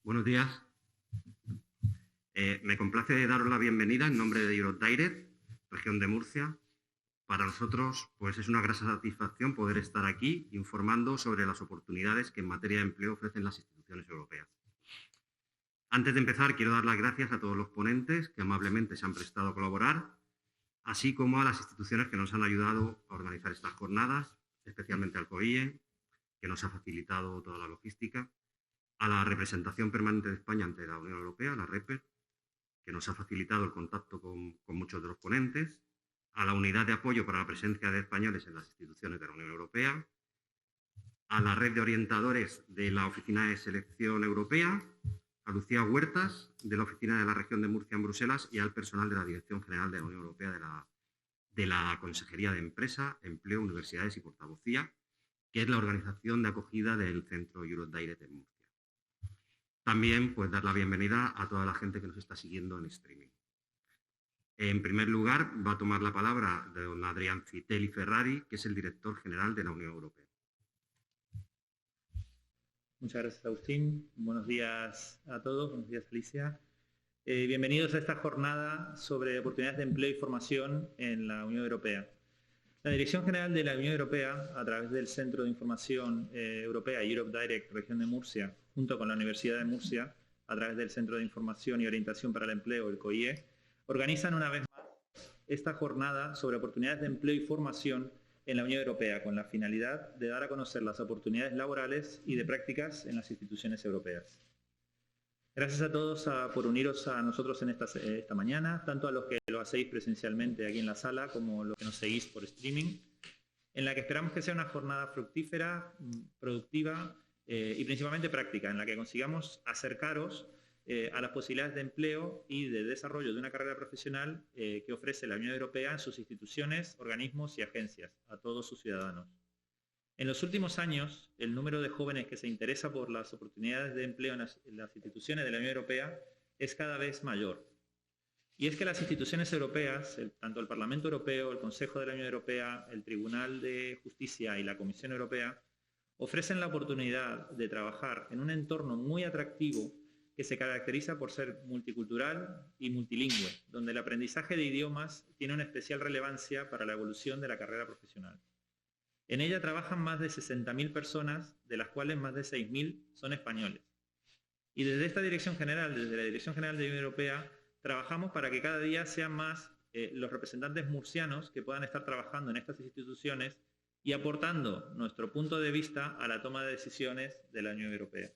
Buenos días. Me complace daros la bienvenida en nombre de Europe Direct, región de Murcia. Para nosotros, pues es una gran satisfacción poder estar aquí informando sobre las oportunidades que en materia de empleo ofrecen las instituciones europeas. Antes de empezar, quiero dar las gracias a todos los ponentes que amablemente se han prestado a colaborar, así como a las instituciones que nos han ayudado a organizar estas jornadas, especialmente al COIE, que nos ha facilitado toda la logística, a la representación permanente de España ante la Unión Europea, la REPER, que nos ha facilitado el contacto con muchos de los ponentes, a la unidad de apoyo para la presencia de españoles en las instituciones de la Unión Europea, a la red de orientadores de la Oficina de Selección Europea, a Lucía Huertas, de la Oficina de la Región de Murcia en Bruselas, y al personal de la Dirección General de la Unión Europea de la Consejería de Empresa, Empleo, Universidades y Portavocía, que es la organización de acogida del Centro Europe Direct en Murcia. También, pues, dar la bienvenida a toda la gente que nos está siguiendo en streaming. En primer lugar, va a tomar la palabra don Adrián Citelli Ferrari, que es el director general de la Unión Europea. Muchas gracias, Agustín. Buenos días a todos. Buenos días, Alicia. Bienvenidos a esta jornada sobre oportunidades de empleo y formación en la Unión Europea. La Dirección General de la Unión Europea, a través del Centro de Información Europea Europe Direct, región de Murcia, junto con la Universidad de Murcia, a través del Centro de Información y Orientación para el Empleo, el COIE, organizan una vez más esta jornada sobre oportunidades de empleo y formación en la Unión Europea, con la finalidad de dar a conocer las oportunidades laborales y de prácticas en las instituciones europeas. Gracias a todos por uniros a nosotros en esta mañana, tanto a los que lo hacéis presencialmente aquí en la sala como los que nos seguís por streaming, en la que esperamos que sea una jornada fructífera, productiva y principalmente práctica, en la que consigamos acercaros a las posibilidades de empleo y de desarrollo de una carrera profesional que ofrece la Unión Europea en sus instituciones, organismos y agencias, a todos sus ciudadanos. En los últimos años, el número de jóvenes que se interesa por las oportunidades de empleo en las instituciones de la Unión Europea es cada vez mayor. Y es que las instituciones europeas, tanto el Parlamento Europeo, el Consejo de la Unión Europea, el Tribunal de Justicia y la Comisión Europea, ofrecen la oportunidad de trabajar en un entorno muy atractivo que se caracteriza por ser multicultural y multilingüe, donde el aprendizaje de idiomas tiene una especial relevancia para la evolución de la carrera profesional. En ella trabajan más de 60.000 personas, de las cuales más de 6.000 son españoles. Y desde esta Dirección General, desde la Dirección General de la Unión Europea, trabajamos para que cada día sean más los representantes murcianos que puedan estar trabajando en estas instituciones y aportando nuestro punto de vista a la toma de decisiones de la Unión Europea.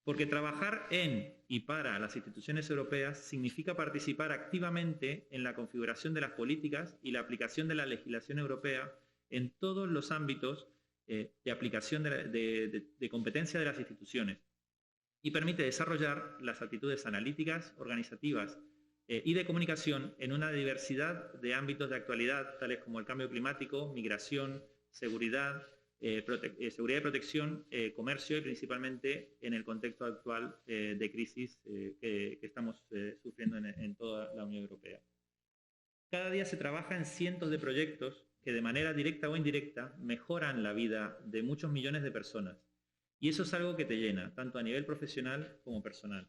Porque trabajar en y para las instituciones europeas significa participar activamente en la configuración de las políticas y la aplicación de la legislación europea en todos los ámbitos de aplicación de competencia de las instituciones y permite desarrollar las actitudes analíticas, organizativas y de comunicación en una diversidad de ámbitos de actualidad, tales como el cambio climático, migración, seguridad, seguridad y protección, comercio y principalmente en el contexto actual de crisis que estamos sufriendo en toda la Unión Europea. Cada día se trabaja en cientos de proyectos que de manera directa o indirecta mejoran la vida de muchos millones de personas. Y eso es algo que te llena, tanto a nivel profesional como personal.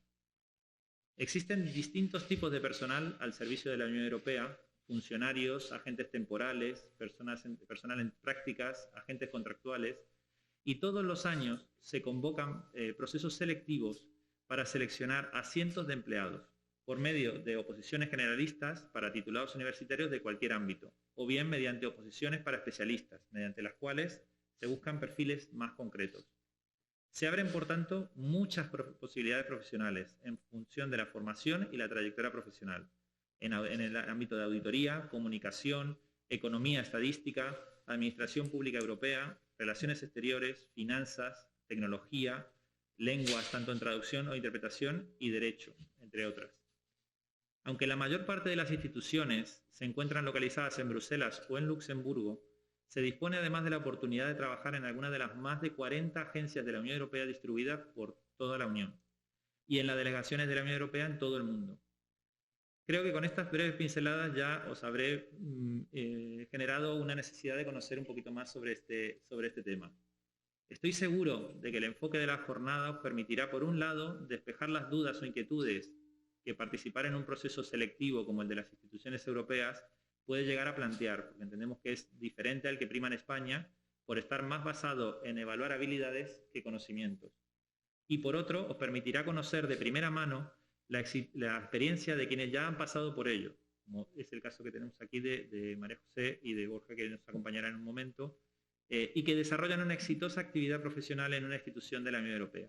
Existen distintos tipos de personal al servicio de la Unión Europea: funcionarios, agentes temporales, personal en prácticas, agentes contractuales, y todos los años se convocan procesos selectivos para seleccionar a cientos de empleados por medio de oposiciones generalistas para titulados universitarios de cualquier ámbito, o bien mediante oposiciones para especialistas, mediante las cuales se buscan perfiles más concretos. Se abren, por tanto, muchas posibilidades profesionales en función de la formación y la trayectoria profesional, en el ámbito de auditoría, comunicación, economía estadística, administración pública europea, relaciones exteriores, finanzas, tecnología, lenguas, tanto en traducción o interpretación, y derecho, entre otras. Aunque la mayor parte de las instituciones se encuentran localizadas en Bruselas o en Luxemburgo, se dispone además de la oportunidad de trabajar en alguna de las más de 40 agencias de la Unión Europea distribuidas por toda la Unión y en las delegaciones de la Unión Europea en todo el mundo. Creo que con estas breves pinceladas ya os habré generado una necesidad de conocer un poquito más sobre este tema. Estoy seguro de que el enfoque de la jornada os permitirá, por un lado, despejar las dudas o inquietudes que participar en un proceso selectivo como el de las instituciones europeas puede llegar a plantear, porque entendemos que es diferente al que prima en España por estar más basado en evaluar habilidades que conocimientos. Y por otro, os permitirá conocer de primera mano la experiencia de quienes ya han pasado por ello, como es el caso que tenemos aquí de María José y de Borja, que nos acompañará en un momento, y que desarrollan una exitosa actividad profesional en una institución de la Unión Europea.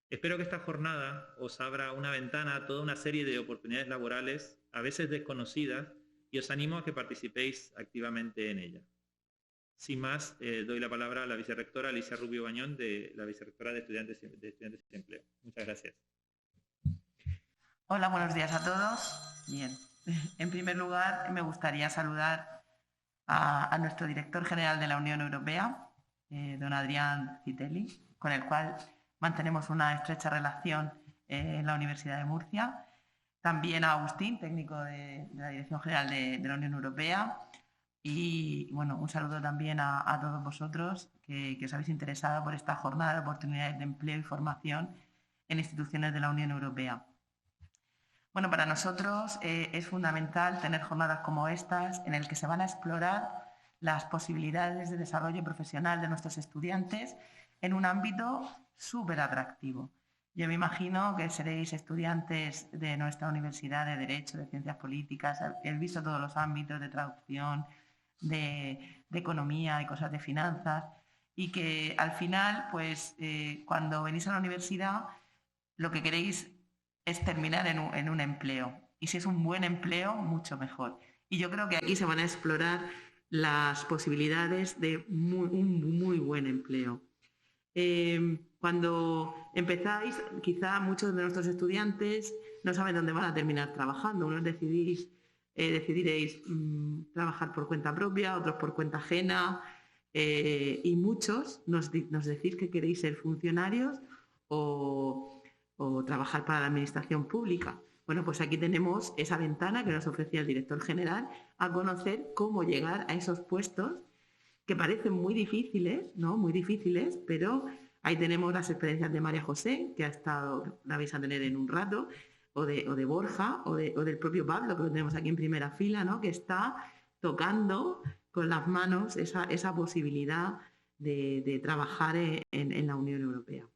Espero que esta jornada os abra una ventana a toda una serie de oportunidades laborales, a veces desconocidas, y os animo a que participéis activamente en ella. Sin más, doy la palabra a la vicerrectora Alicia Rubio Bañón, de la vicerrectora de Estudiantes y Empleo. Muchas gracias. Hola, buenos días a todos. Bien, en primer lugar me gustaría saludar a nuestro director general de la Unión Europea, don Adrián Citelli, con el cual mantenemos una estrecha relación en la Universidad de Murcia. También a Agustín, técnico de la Dirección General de la Unión Europea. Y bueno, un saludo también a todos vosotros que os habéis interesado por esta jornada de oportunidades de empleo y formación en instituciones de la Unión Europea. Bueno, para nosotros es fundamental tener jornadas como estas en las que se van a explorar las posibilidades de desarrollo profesional de nuestros estudiantes en un ámbito súper atractivo. Yo me imagino que seréis estudiantes de nuestra Universidad de Derecho, de Ciencias Políticas, habéis visto todos los ámbitos de traducción, de economía y cosas de finanzas, y que al final, pues cuando venís a la universidad, lo que queréis es terminar en un empleo. Y si es un buen empleo, mucho mejor. Y yo creo que aquí se van a explorar las posibilidades de un muy buen empleo. Cuando empezáis, quizá muchos de nuestros estudiantes no saben dónde van a terminar trabajando. Unos decidiréis trabajar por cuenta propia, otros por cuenta ajena, y muchos nos decís que queréis ser funcionarios o trabajar para la administración pública. Bueno, pues aquí tenemos esa ventana que nos ofrecía el director general a conocer cómo llegar a esos puestos que parecen muy difíciles, ¿no? Muy difíciles, pero ahí tenemos las experiencias de María José, que la vais a tener en un rato, o de Borja, o del propio Pablo, que lo tenemos aquí en primera fila, ¿no? Que está tocando con las manos esa posibilidad de trabajar en la Unión Europea.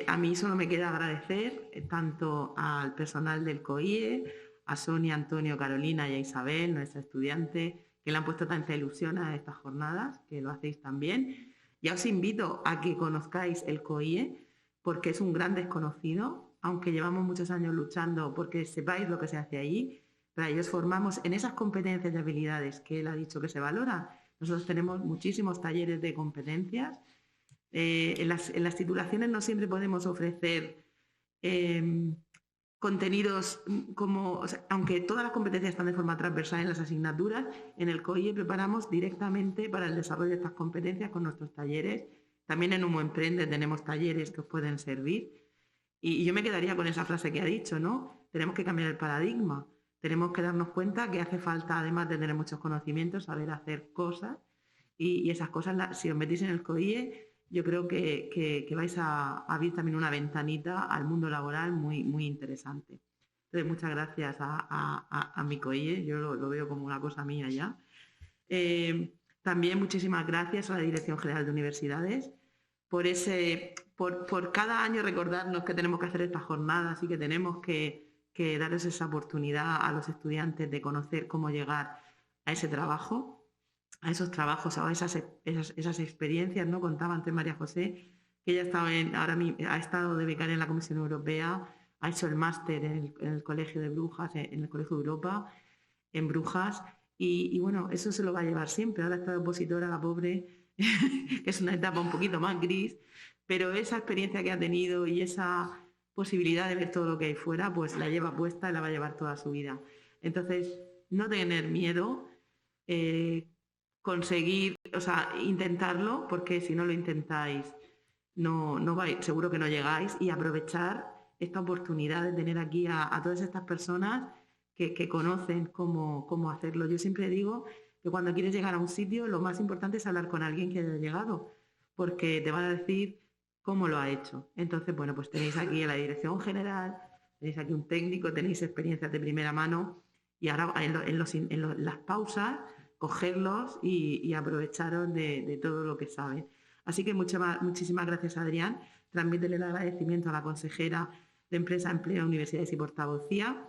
A mí solo me queda agradecer tanto al personal del COIE, a Sonia, Antonio, Carolina y a Isabel, nuestra estudiante, que le han puesto tanta ilusión a estas jornadas, que lo hacéis también. Ya os invito a que conozcáis el COIE, porque es un gran desconocido, aunque llevamos muchos años luchando porque sepáis lo que se hace allí. Para ello os formamos en esas competencias y habilidades que él ha dicho que se valoran. Nosotros tenemos muchísimos talleres de competencias. En las titulaciones no siempre podemos ofrecer contenidos como, o sea, aunque todas las competencias están de forma transversal en las asignaturas, en el COIE preparamos directamente para el desarrollo de estas competencias con nuestros talleres. También en Humo Emprende tenemos talleres que os pueden servir. Y yo me quedaría con esa frase que ha dicho, ¿no? Tenemos que cambiar el paradigma. Tenemos que darnos cuenta que hace falta, además de tener muchos conocimientos, saber hacer cosas. Y esas cosas, si os metís en el COIE, yo creo que vais a abrir también una ventanita al mundo laboral muy, muy interesante. Entonces, muchas gracias a mi COIE, yo lo veo como una cosa mía ya. También muchísimas gracias a la Dirección General de Universidades por cada año recordarnos que tenemos que hacer estas jornadas y que tenemos que darles esa oportunidad a los estudiantes de conocer cómo llegar a ese trabajo, a esos trabajos, a esas experiencias, ¿no? Contaba antes María José, que ella ha estado de becaria en la Comisión Europea, ha hecho el máster en el Colegio de Brujas, en el Colegio de Europa, en Brujas, y bueno, eso se lo va a llevar siempre. Ahora está de opositora, la pobre, que es una etapa un poquito más gris, pero esa experiencia que ha tenido y esa posibilidad de ver todo lo que hay fuera, pues la lleva puesta y la va a llevar toda su vida. Entonces, no tener miedo, conseguir, o sea, intentarlo, porque si no lo intentáis, no vais, seguro que no llegáis, y aprovechar esta oportunidad de tener aquí a todas estas personas que conocen cómo hacerlo. Yo siempre digo que cuando quieres llegar a un sitio, lo más importante es hablar con alguien que haya llegado, porque te van a decir cómo lo ha hecho. Entonces, bueno, pues tenéis aquí a la dirección general, tenéis aquí un técnico, tenéis experiencias de primera mano y ahora en las pausas cogerlos y aprovecharos de todo lo que saben. Así que muchísimas gracias, Adrián. Transmítele el agradecimiento a la consejera de Empresa, Empleo, Universidades y Portavocía,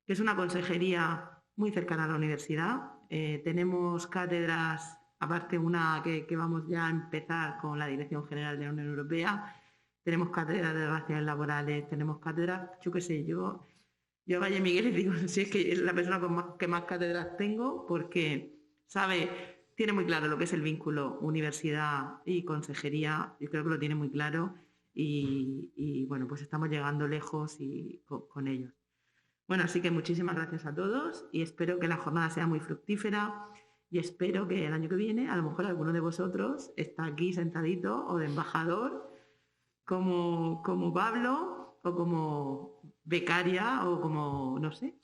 que es una consejería muy cercana a la universidad. Tenemos cátedras, aparte una que vamos ya a empezar con la Dirección General de la Unión Europea. Tenemos cátedras de relaciones laborales, tenemos cátedras, yo qué sé, yo a Valle Miguel les digo, si es que es la persona que más cátedras tengo, porque tiene muy claro lo que es el vínculo universidad y consejería, yo creo que lo tiene muy claro y bueno, pues estamos llegando lejos y con ellos. Bueno, así que muchísimas gracias a todos y espero que la jornada sea muy fructífera y espero que el año que viene a lo mejor alguno de vosotros está aquí sentadito o de embajador como Pablo o como becaria o como, no sé,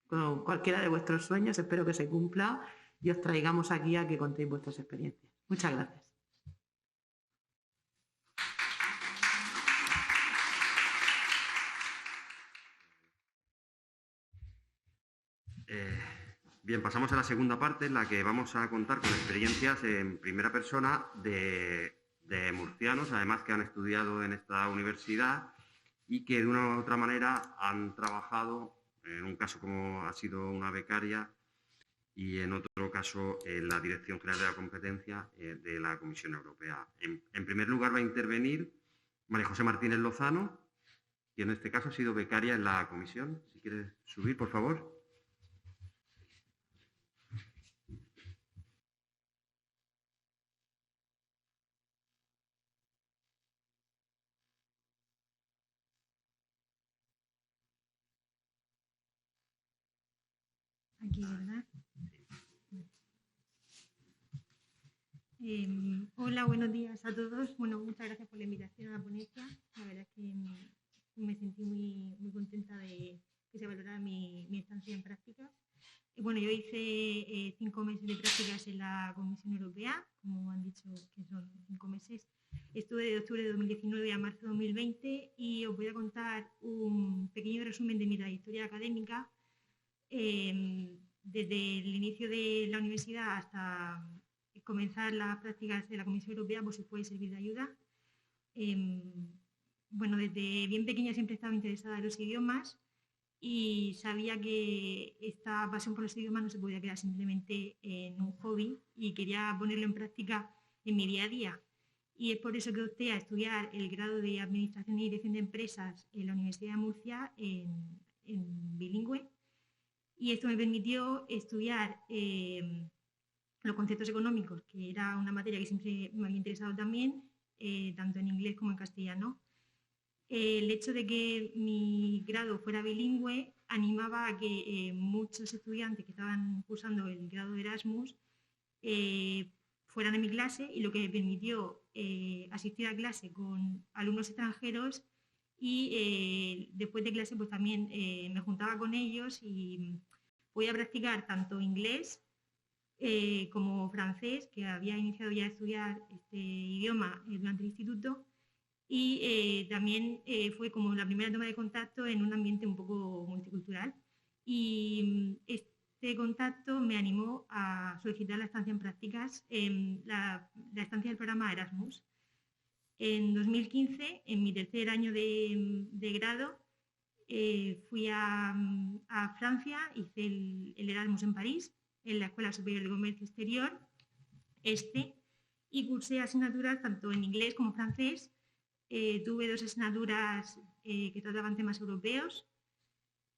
con cualquiera de vuestros sueños. Espero que se cumpla y os traigamos aquí a que contéis vuestras experiencias. Muchas gracias. Bien, pasamos a la segunda parte en la que vamos a contar con experiencias en primera persona de murcianos, además que han estudiado en esta universidad y que de una u otra manera han trabajado, en un caso como ha sido una becaria y en otro caso en la Dirección General de la Competencia de la Comisión Europea. En primer lugar va a intervenir María José Martínez Lozano, que en este caso ha sido becaria en la comisión. Si quieres subir, por favor. Aquí, ¿verdad? Hola, buenos días a todos. Bueno, muchas gracias por la invitación a la ponencia. La verdad es que me sentí muy contenta de que se valorara mi estancia en prácticas. Bueno, yo hice 5 meses de prácticas en la Comisión Europea, como han dicho que son 5 meses. Estuve de octubre de 2019 a marzo de 2020 y os voy a contar un pequeño resumen de mi trayectoria académica. Desde el inicio de la universidad hasta comenzar las prácticas de la Comisión Europea, pues si puede servir de ayuda. Bueno, desde bien pequeña siempre estaba interesada en los idiomas y sabía que esta pasión por los idiomas no se podía quedar simplemente en un hobby y quería ponerlo en práctica en mi día a día. Y es por eso que opté a estudiar el grado de Administración y Dirección de Empresas en la Universidad de Murcia en bilingüe. Y esto me permitió estudiar los conceptos económicos, que era una materia que siempre me había interesado también, tanto en inglés como en castellano. El hecho de que mi grado fuera bilingüe animaba a que muchos estudiantes que estaban cursando el grado de Erasmus fueran a mi clase, y lo que me permitió asistir a clase con alumnos extranjeros y después de clase pues también me juntaba con ellos y podía practicar tanto inglés como francés, que había iniciado ya a estudiar este idioma durante el instituto, y también fue como la primera toma de contacto en un ambiente un poco multicultural. Y este contacto me animó a solicitar la estancia en prácticas en la estancia del programa Erasmus. En 2015, en mi tercer año de grado, fui a Francia, hice el Erasmus en París, en la Escuela Superior de Comercio Exterior, y cursé asignaturas tanto en inglés como francés. Tuve 2 asignaturas que trataban temas europeos.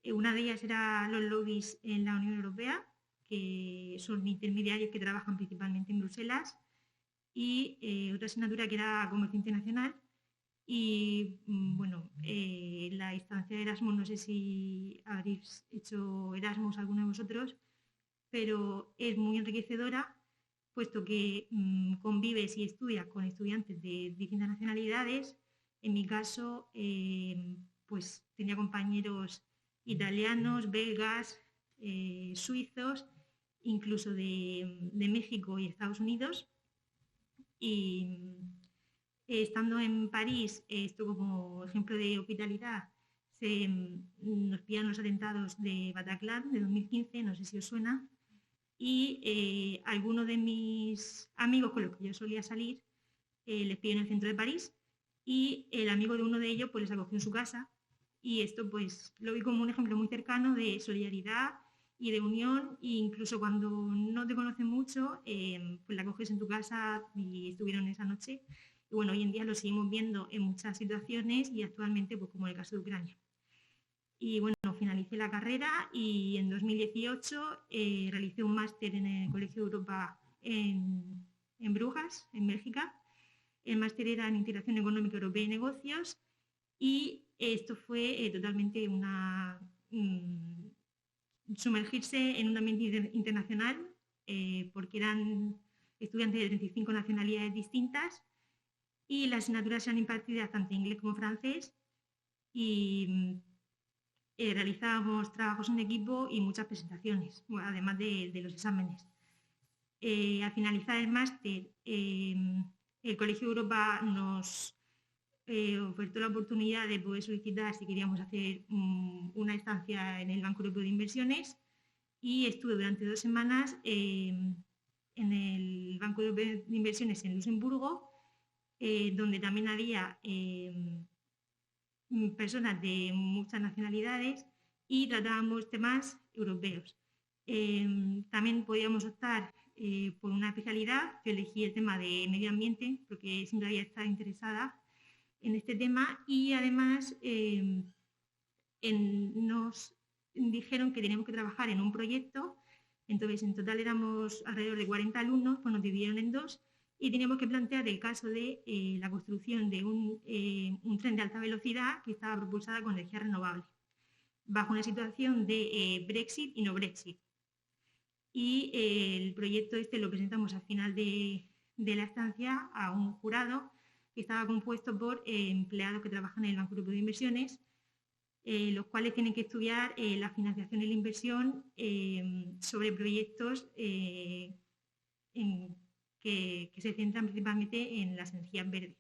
Una de ellas era los lobbies en la Unión Europea, que son intermediarios que trabajan principalmente en Bruselas, y otra asignatura que era comercio internacional. Y bueno, la instancia de Erasmus, no sé si habréis hecho Erasmus alguno de vosotros, pero es muy enriquecedora, puesto que convives y estudias con estudiantes de distintas nacionalidades. En mi caso, pues tenía compañeros italianos, belgas, suizos, incluso de México y Estados Unidos. Y Estando en París, esto como ejemplo de hospitalidad, nos pillaron los atentados de Bataclan de 2015, no sé si os suena, y algunos de mis amigos con los que yo solía salir les pilló en el centro de París y el amigo de uno de ellos pues les acogió en su casa, y esto pues lo vi como un ejemplo muy cercano de solidaridad y de unión, e incluso cuando no te conocen mucho, pues la acoges en tu casa y estuvieron esa noche. Y bueno, hoy en día lo seguimos viendo en muchas situaciones y actualmente pues como en el caso de Ucrania. Y bueno, finalicé la carrera y en 2018 realicé un máster en el Colegio de Europa en Brujas, en Bélgica. El máster era en Integración Económica Europea y Negocios, y esto fue totalmente sumergirse en un ambiente internacional, porque eran estudiantes de 35 nacionalidades distintas y las asignaturas eran impartidas tanto en inglés como francés, y realizábamos trabajos en equipo y muchas presentaciones, bueno, además de los exámenes. Al finalizar el máster, el Colegio de Europa nos ofertó la oportunidad de poder solicitar si queríamos hacer una estancia en el Banco Europeo de Inversiones, y estuve durante 2 semanas en el Banco Europeo de Inversiones en Luxemburgo, donde también había personas de muchas nacionalidades y tratábamos temas europeos. También podíamos optar por una especialidad. Yo elegí el tema de medio ambiente porque siempre había estado interesada en este tema, y además nos dijeron que teníamos que trabajar en un proyecto. Entonces en total éramos alrededor de 40 alumnos, pues nos dividieron en 2 y teníamos que plantear el caso de la construcción de un tren de alta velocidad que estaba propulsada con energía renovable, bajo una situación de Brexit y no Brexit. Y el proyecto este lo presentamos al final de la estancia a un jurado que estaba compuesto por empleados que trabajan en el Banco Europeo de Inversiones, los cuales tienen que estudiar la financiación y la inversión sobre proyectos que se centran principalmente en las energías verdes.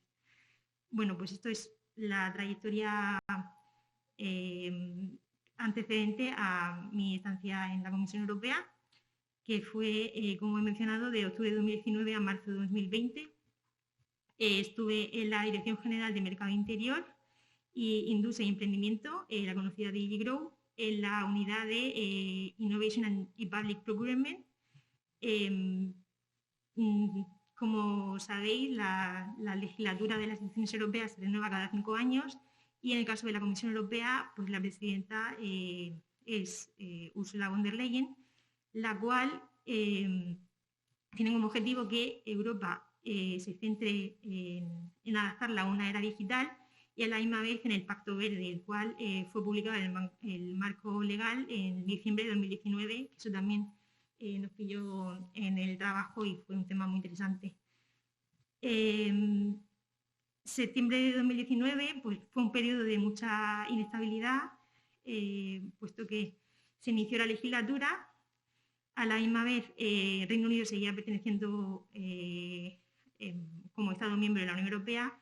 Bueno, pues esto es la trayectoria antecedente a mi estancia en la Comisión Europea, que fue, como he mencionado, de octubre de 2019 a marzo de 2020. Estuve en la Dirección General de Mercado Interior y Industria y Emprendimiento, la conocida DigiGrow, en la unidad de Innovation y Public Procurement. Como sabéis, la legislatura de las instituciones europeas se renueva cada 5 años, y en el caso de la Comisión Europea, pues la presidenta es Ursula von der Leyen, la cual tiene como objetivo que Europa se centre en adaptarla a una era digital y a la misma vez en el Pacto Verde, el cual fue publicado el marco legal en diciembre de 2019, que eso también nos pilló en el trabajo y fue un tema muy interesante. Septiembre de 2019 pues, fue un periodo de mucha inestabilidad, puesto que se inició la legislatura. A la misma vez, Reino Unido seguía perteneciendo como Estado miembro de la Unión Europea,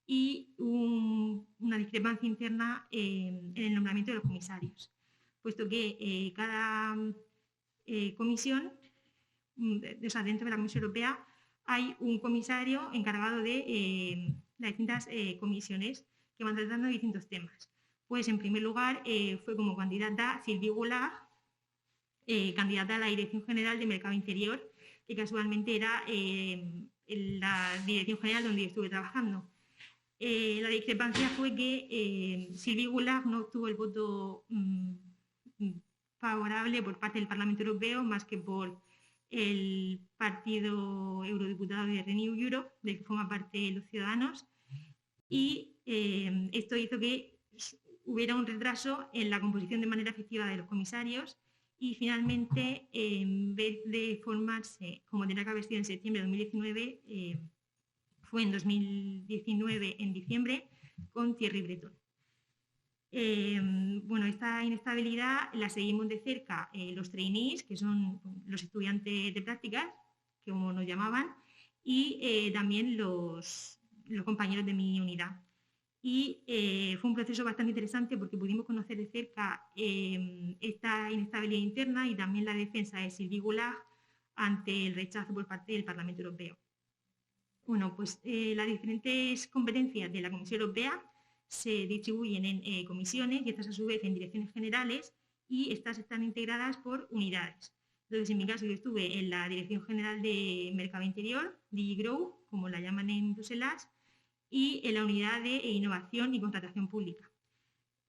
y una discrepancia interna en el nombramiento de los comisarios, puesto que cada comisión, o sea, dentro de la Comisión Europea hay un comisario encargado de las distintas comisiones que van tratando de distintos temas. Pues en primer lugar fue como candidata Sylvie Goulard, candidata a la Dirección General de Mercado Interior, que casualmente era la Dirección General donde yo estuve trabajando. La discrepancia fue que Sylvie Goulard no obtuvo el voto favorable por parte del Parlamento Europeo, más que por el partido eurodiputado de Renew Europe, del que forma parte los Ciudadanos, y esto hizo que hubiera un retraso en la composición de manera efectiva de los comisarios, y finalmente, en vez de formarse como tenía que haber sido en septiembre de 2019, fue en 2019, en diciembre, con Thierry Breton. Bueno, esta inestabilidad la seguimos de cerca los trainees, que son los estudiantes de prácticas, como nos llamaban, y también los los compañeros de mi unidad. Y fue un proceso bastante interesante porque pudimos conocer de cerca esta inestabilidad interna y también la defensa de Sylvie Goulard ante el rechazo por parte del Parlamento Europeo. Bueno, pues las diferentes competencias de la Comisión Europea se distribuyen en comisiones y estas a su vez en direcciones generales y estas están integradas por unidades. Entonces, en mi caso, yo estuve en la Dirección General de Mercado Interior, DigiGrow, como la llaman en Bruselas, y en la Unidad de Innovación y Contratación Pública.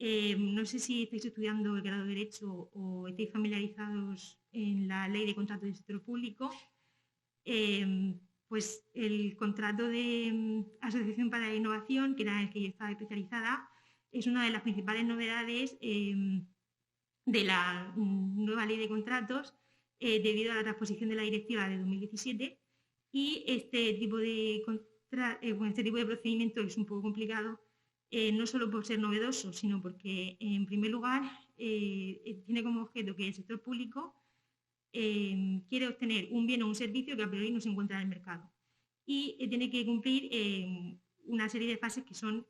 No sé si estáis estudiando el grado de Derecho o estáis familiarizados en la Ley de Contratos del Sector Público. Pues el contrato de Asociación para la Innovación, que era en el que yo estaba especializada, es una de las principales novedades de la nueva Ley de Contratos debido a la transposición de la Directiva de 2017 y este tipo de procedimiento es un poco complicado, no solo por ser novedoso, sino porque, en primer lugar, tiene como objeto que el sector público quiere obtener un bien o un servicio que a priori no se encuentra en el mercado y tiene que cumplir una serie de fases que son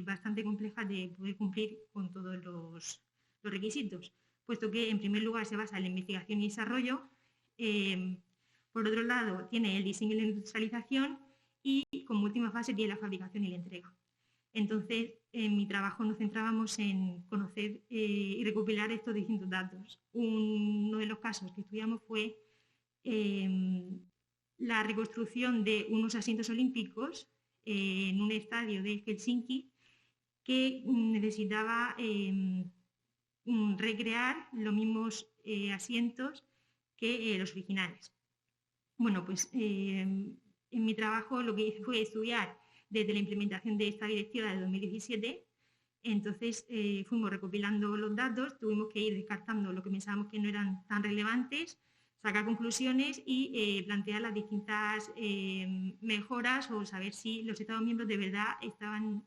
bastante complejas de poder cumplir con todos los requisitos, puesto que en primer lugar se basa en la investigación y desarrollo, por otro lado tiene el diseño y la industrialización y como última fase tiene la fabricación y la entrega. Entonces, en mi trabajo nos centrábamos en conocer y recopilar estos distintos datos. Uno de los casos que estudiamos fue la reconstrucción de unos asientos olímpicos en un estadio de Helsinki que necesitaba recrear los mismos asientos que los originales. Bueno, pues en mi trabajo lo que hice fue estudiar desde la implementación de esta directiva de 2017, entonces fuimos recopilando los datos, tuvimos que ir descartando lo que pensábamos que no eran tan relevantes, sacar conclusiones y plantear las distintas mejoras o saber si los Estados miembros de verdad estaban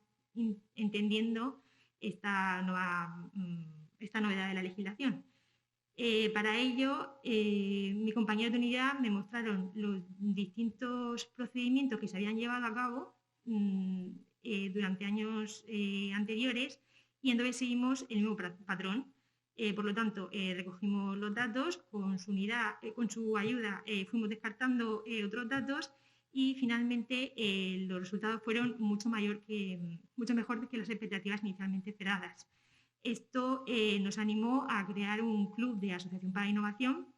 entendiendo esta novedad de la legislación. Para ello, mi compañero de unidad me mostraron los distintos procedimientos que se habían llevado a cabo durante años anteriores y entonces seguimos el mismo patrón. Por lo tanto, recogimos los datos, con su ayuda fuimos descartando otros datos y finalmente los resultados fueron mucho mejor que las expectativas inicialmente esperadas. Esto nos animó a crear un club de asociación para la innovación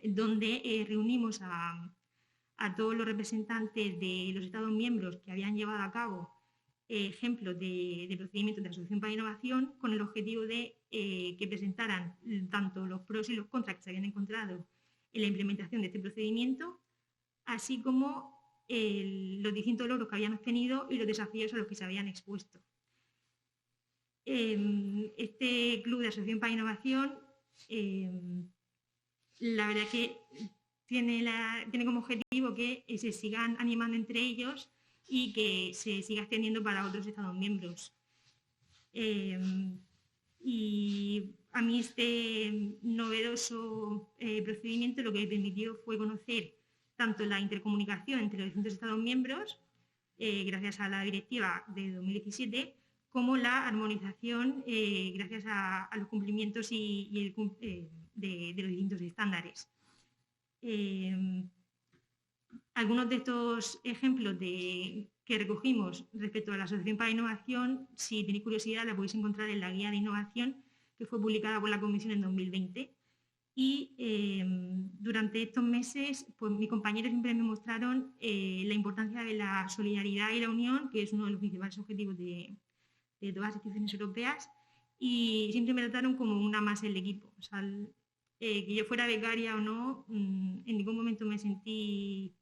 donde reunimos a todos los representantes de los Estados miembros que habían llevado a cabo ejemplos de procedimientos de asociación para la innovación con el objetivo de que presentaran tanto los pros y los contras que se habían encontrado en la implementación de este procedimiento, así como los distintos logros que habían obtenido y los desafíos a los que se habían expuesto. Este club de asociación para la innovación, la verdad que tiene como objetivo que se sigan animando entre ellos y que se siga extendiendo para otros Estados miembros. Y a mí este novedoso procedimiento lo que me permitió fue conocer tanto la intercomunicación entre los distintos Estados miembros, gracias a la directiva de 2017, como la armonización gracias a los cumplimientos de los distintos estándares. Algunos de estos ejemplos que recogimos respecto a la Asociación para la Innovación, si tenéis curiosidad, la podéis encontrar en la Guía de Innovación que fue publicada por la Comisión en 2020. Y durante estos meses, pues mis compañeros siempre me mostraron la importancia de la solidaridad y la unión, que es uno de los principales objetivos de todas las instituciones europeas, y siempre me trataron como una más del equipo. O sea, que yo fuera becaria o no, en ningún momento me sentí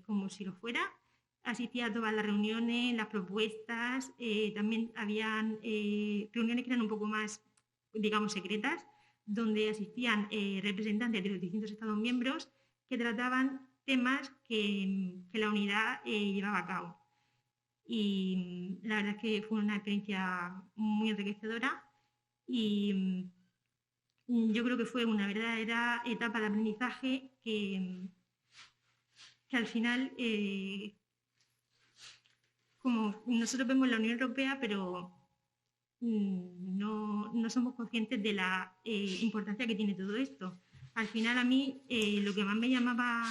como si lo fuera. Asistía a todas las reuniones, las propuestas, también habían reuniones que eran un poco más, digamos, secretas, donde asistían representantes de los distintos Estados miembros que trataban temas que la unidad llevaba a cabo. Y la verdad es que fue una experiencia muy enriquecedora y yo creo que fue una verdadera etapa de aprendizaje que al final como nosotros vemos la Unión Europea, pero no somos conscientes de la importancia que tiene todo esto. Al final a mí lo que más me llamaba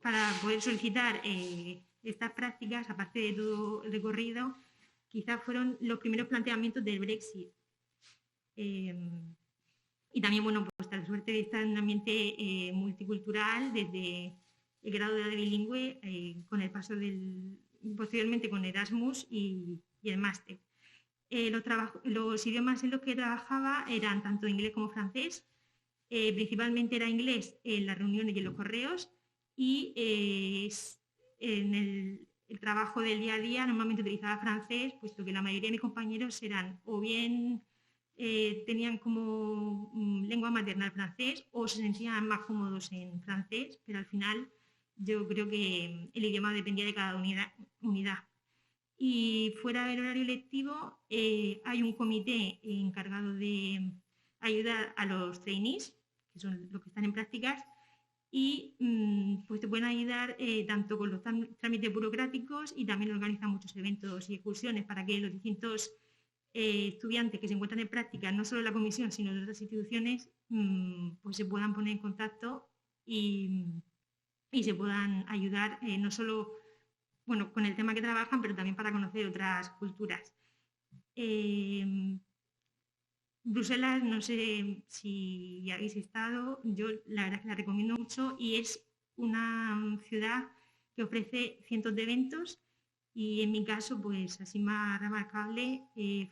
para poder solicitar estas prácticas, aparte de todo el recorrido, quizás fueron los primeros planteamientos del Brexit. Y también, bueno, pues la suerte de estar en un ambiente multicultural desde el grado de bilingüe con el paso posteriormente con Erasmus y el máster. Los idiomas en los que trabajaba eran tanto inglés como francés. Principalmente era inglés en las reuniones y en los correos, y en el trabajo del día a día normalmente utilizaba francés, puesto que la mayoría de mis compañeros eran o bien tenían como lengua materna el francés o se sentían más cómodos en francés, pero al final yo creo que el idioma dependía de cada unidad. Y fuera del horario lectivo hay un comité encargado de ayudar a los trainees, que son los que están en prácticas, y pues te pueden ayudar tanto con los trámites burocráticos, y también organizan muchos eventos y excursiones para que los distintos estudiantes que se encuentran en práctica, no solo en la comisión, sino en otras instituciones, pues se puedan poner en contacto y se puedan ayudar no solo con el tema que trabajan, pero también para conocer otras culturas. Bruselas, no sé si habéis estado, yo la verdad es que la recomiendo mucho, y es una ciudad que ofrece cientos de eventos, y en mi caso, pues así más remarcable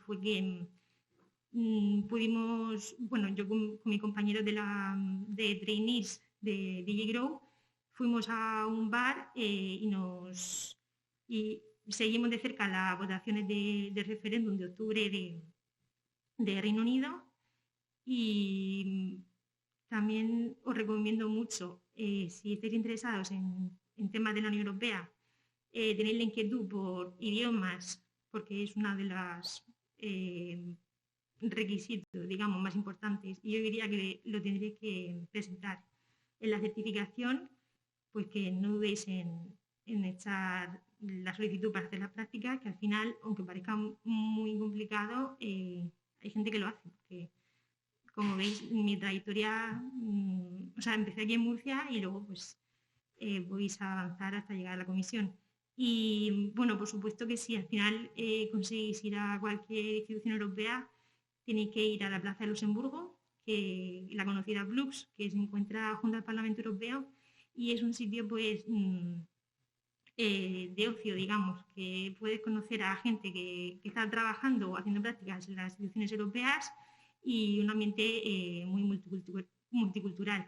fue que pudimos, yo con mi compañero de trainees de DigiGrow, fuimos a un bar y seguimos de cerca las votaciones de referéndum de octubre de Reino Unido, y también os recomiendo mucho, si estáis interesados en temas de la Unión Europea, tenéis la inquietud por idiomas, porque es una de las requisitos, digamos, más importantes, y yo diría que lo tendréis que presentar en la certificación, pues que no dudéis en echar la solicitud para hacer la práctica, que al final, aunque parezca muy complicado, hay gente que lo hace, porque como veis, mi trayectoria, empecé aquí en Murcia y luego pues vais a avanzar hasta llegar a la comisión. Y bueno, por supuesto que si al final conseguís ir a cualquier institución europea, tenéis que ir a la Plaza de Luxemburgo, la conocida Blux, que se encuentra junto al Parlamento Europeo, y es un sitio pues de ocio, digamos, que puedes conocer a gente que está trabajando o haciendo prácticas en las instituciones europeas, y un ambiente muy multicultural.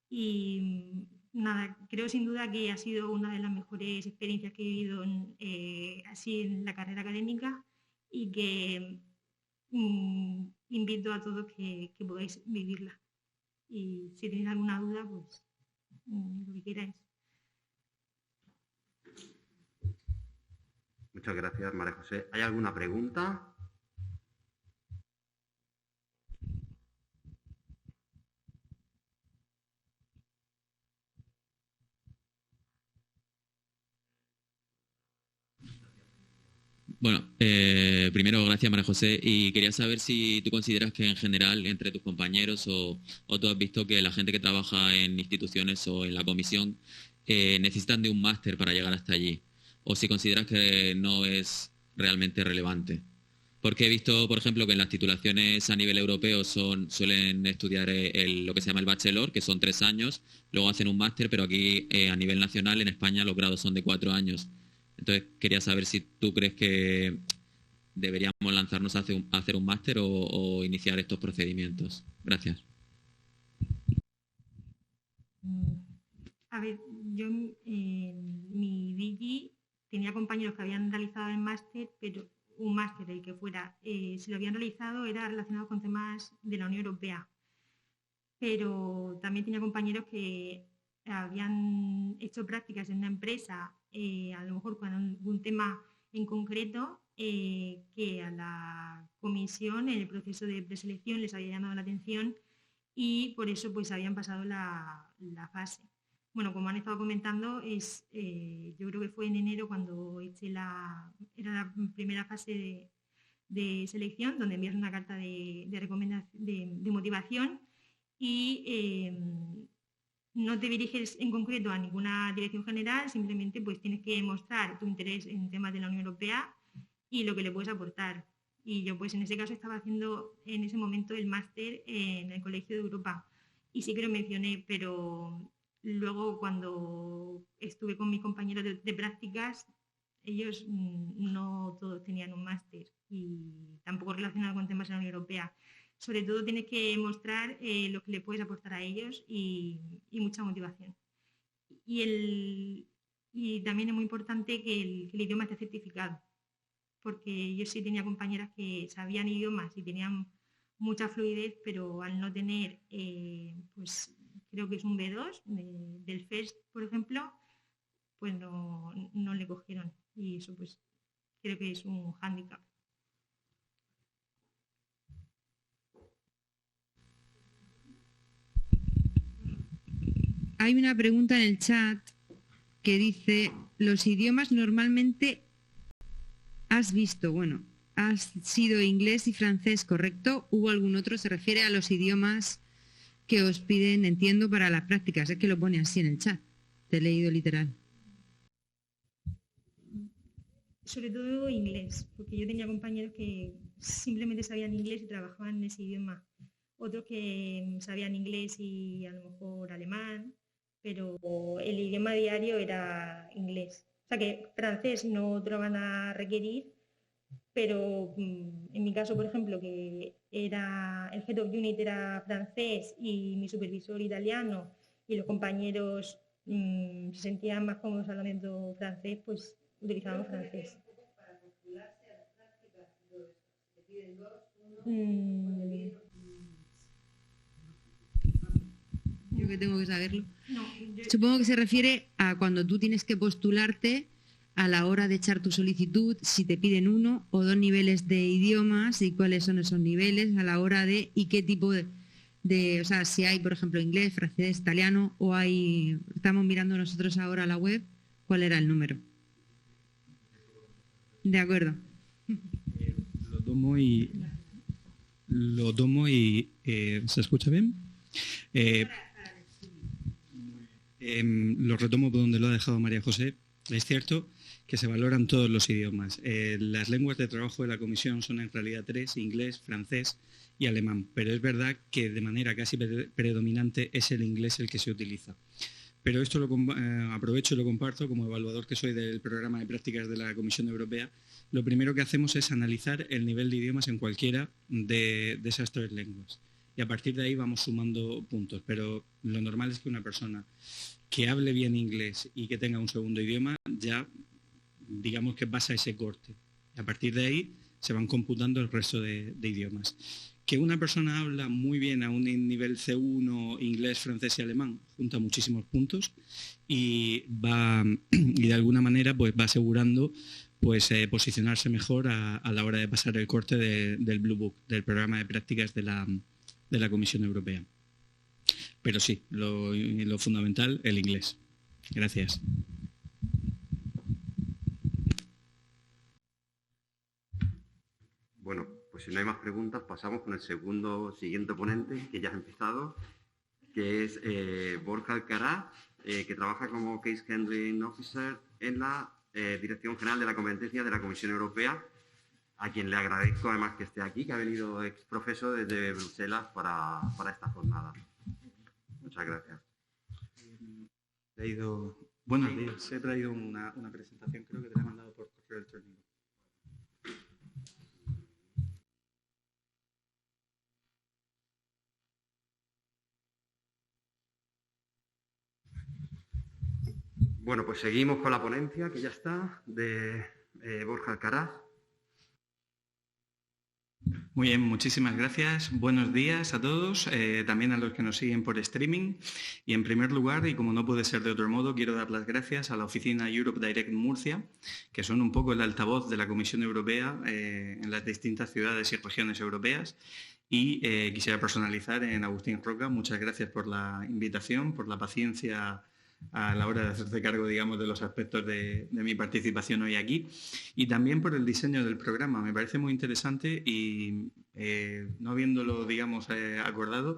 Y nada, creo sin duda que ha sido una de las mejores experiencias que he vivido así en la carrera académica, y que invito a todos que podáis vivirla. Y si tenéis alguna duda, pues lo que queráis. Muchas gracias, María José. ¿Hay alguna pregunta? Bueno, primero, gracias, María José. Y quería saber si tú consideras que en general, entre tus compañeros o tú has visto que la gente que trabaja en instituciones o en la comisión necesitan de un máster para llegar hasta allí, o si consideras que no es realmente relevante. Porque he visto, por ejemplo, que en las titulaciones a nivel europeo suelen estudiar lo que se llama el bachelor, que son 3 años, luego hacen un máster, pero aquí a nivel nacional, en España, los grados son de 4 años. Entonces, quería saber si tú crees que deberíamos lanzarnos a hacer un máster o iniciar estos procedimientos. Gracias. A ver, yo en mi Digi tenía compañeros que habían realizado el máster, pero un máster, el que fuera, si lo habían realizado era relacionado con temas de la Unión Europea. Pero también tenía compañeros que habían hecho prácticas en una empresa, a lo mejor con algún tema en concreto, que a la comisión en el proceso de preselección les había llamado la atención, y por eso pues habían pasado la fase. bueno, como han estado comentando, yo creo que fue en enero cuando era la primera fase de selección, donde envías una carta de recomendación, de motivación y no te diriges en concreto a ninguna dirección general, simplemente pues tienes que mostrar tu interés en temas de la Unión Europea y lo que le puedes aportar. Y yo pues en ese caso estaba haciendo en ese momento el máster en el Colegio de Europa y sí que lo mencioné, pero luego cuando estuve con mis compañeros de prácticas, ellos no todos tenían un máster y tampoco relacionado con temas de la Unión Europea. Sobre todo tienes que mostrar lo que le puedes aportar a ellos y mucha motivación. Y también es muy importante que el idioma esté certificado, porque yo sí tenía compañeras que sabían idiomas y tenían mucha fluidez, pero al no tener, pues creo que es un B2 del FEST, por ejemplo, pues no le cogieron. Y eso pues creo que es un hándicap. Hay una pregunta en el chat que dice, los idiomas normalmente has visto, bueno, has sido inglés y francés, ¿correcto? ¿Hubo algún otro? Se refiere a los idiomas que os piden, entiendo, para las prácticas. Es que lo pone así en el chat. Te he leído literal. Sobre todo inglés, porque yo tenía compañeros que simplemente sabían inglés y trabajaban en ese idioma. Otros que sabían inglés y a lo mejor alemán, pero el idioma diario era inglés. O sea que francés no te lo van a requerir, pero en mi caso, por ejemplo, que era el Head of Unit era francés y mi supervisor italiano y los compañeros se sentían más cómodos hablando francés, pues utilizábamos francés. Yo que tengo que saberlo. No, Supongo que se refiere a cuando tú tienes que postularte a la hora de echar tu solicitud, si te piden 1 o 2 niveles de idiomas y cuáles son esos niveles a la hora de y qué tipo o sea, si hay, por ejemplo, inglés, francés, italiano o hay, estamos mirando nosotros ahora la web, ¿cuál era el número? De acuerdo. Lo tomo y ¿se escucha bien? Lo retomo por donde lo ha dejado María José. Es cierto que se valoran todos los idiomas. Las lenguas de trabajo de la comisión son en realidad 3, inglés, francés y alemán, pero es verdad que de manera casi predominante es el inglés el que se utiliza. Pero esto lo aprovecho y lo comparto como evaluador que soy del programa de prácticas de la Comisión Europea. Lo primero que hacemos es analizar el nivel de idiomas en cualquiera de esas 3 lenguas. Y a partir de ahí vamos sumando puntos. Pero lo normal es que una persona que hable bien inglés y que tenga un segundo idioma, ya digamos que pasa ese corte. Y a partir de ahí se van computando el resto de idiomas. Que una persona habla muy bien a un nivel C1, inglés, francés y alemán, junta muchísimos puntos y de alguna manera pues va asegurando pues posicionarse mejor a la hora de pasar el corte del Blue Book, del programa de prácticas de la Comisión Europea. Pero sí, lo fundamental, el inglés. Gracias. Bueno, pues si no hay más preguntas, pasamos con el siguiente ponente, que ya ha empezado, que es Borja Alcaraz, que trabaja como Case Handling Officer en la Dirección General de la Competencia de la Comisión Europea, a quien le agradezco además que esté aquí, que ha venido ex profeso desde Bruselas para esta jornada. Muchas gracias. Buenos días. He traído una presentación, creo que te la he mandado por correo electrónico. Bueno, pues seguimos con la ponencia, que ya está, de Borja Alcaraz. Muy bien, muchísimas gracias. Buenos días a todos, también a los que nos siguen por streaming. Y en primer lugar, y como no puede ser de otro modo, quiero dar las gracias a la oficina Europe Direct Murcia, que son un poco el altavoz de la Comisión Europea en las distintas ciudades y regiones europeas. Y quisiera personalizar en Agustín Roca. Muchas gracias por la invitación, por la paciencia a la hora de hacerse cargo, digamos, de los aspectos de mi participación hoy aquí, y también por el diseño del programa. Me parece muy interesante y no habiéndolo, digamos, acordado,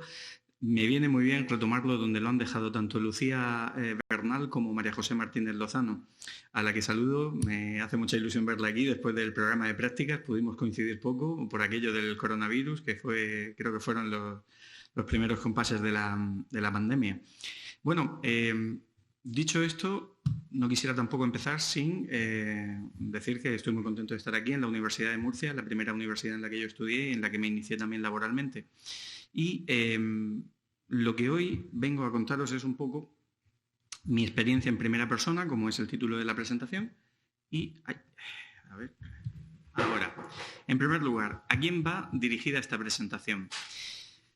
me viene muy bien retomarlo donde lo han dejado tanto Lucía Bernal como María José Martínez Lozano, a la que saludo. Me hace mucha ilusión verla aquí después del programa de prácticas. Pudimos coincidir poco por aquello del coronavirus, que creo que fueron los primeros compases de la pandemia. Bueno, dicho esto, no quisiera tampoco empezar sin decir que estoy muy contento de estar aquí en la Universidad de Murcia, la primera universidad en la que yo estudié y en la que me inicié también laboralmente. Y lo que hoy vengo a contaros es un poco mi experiencia en primera persona, como es el título de la presentación. Y, a ver, ahora, en primer lugar, ¿a quién va dirigida esta presentación?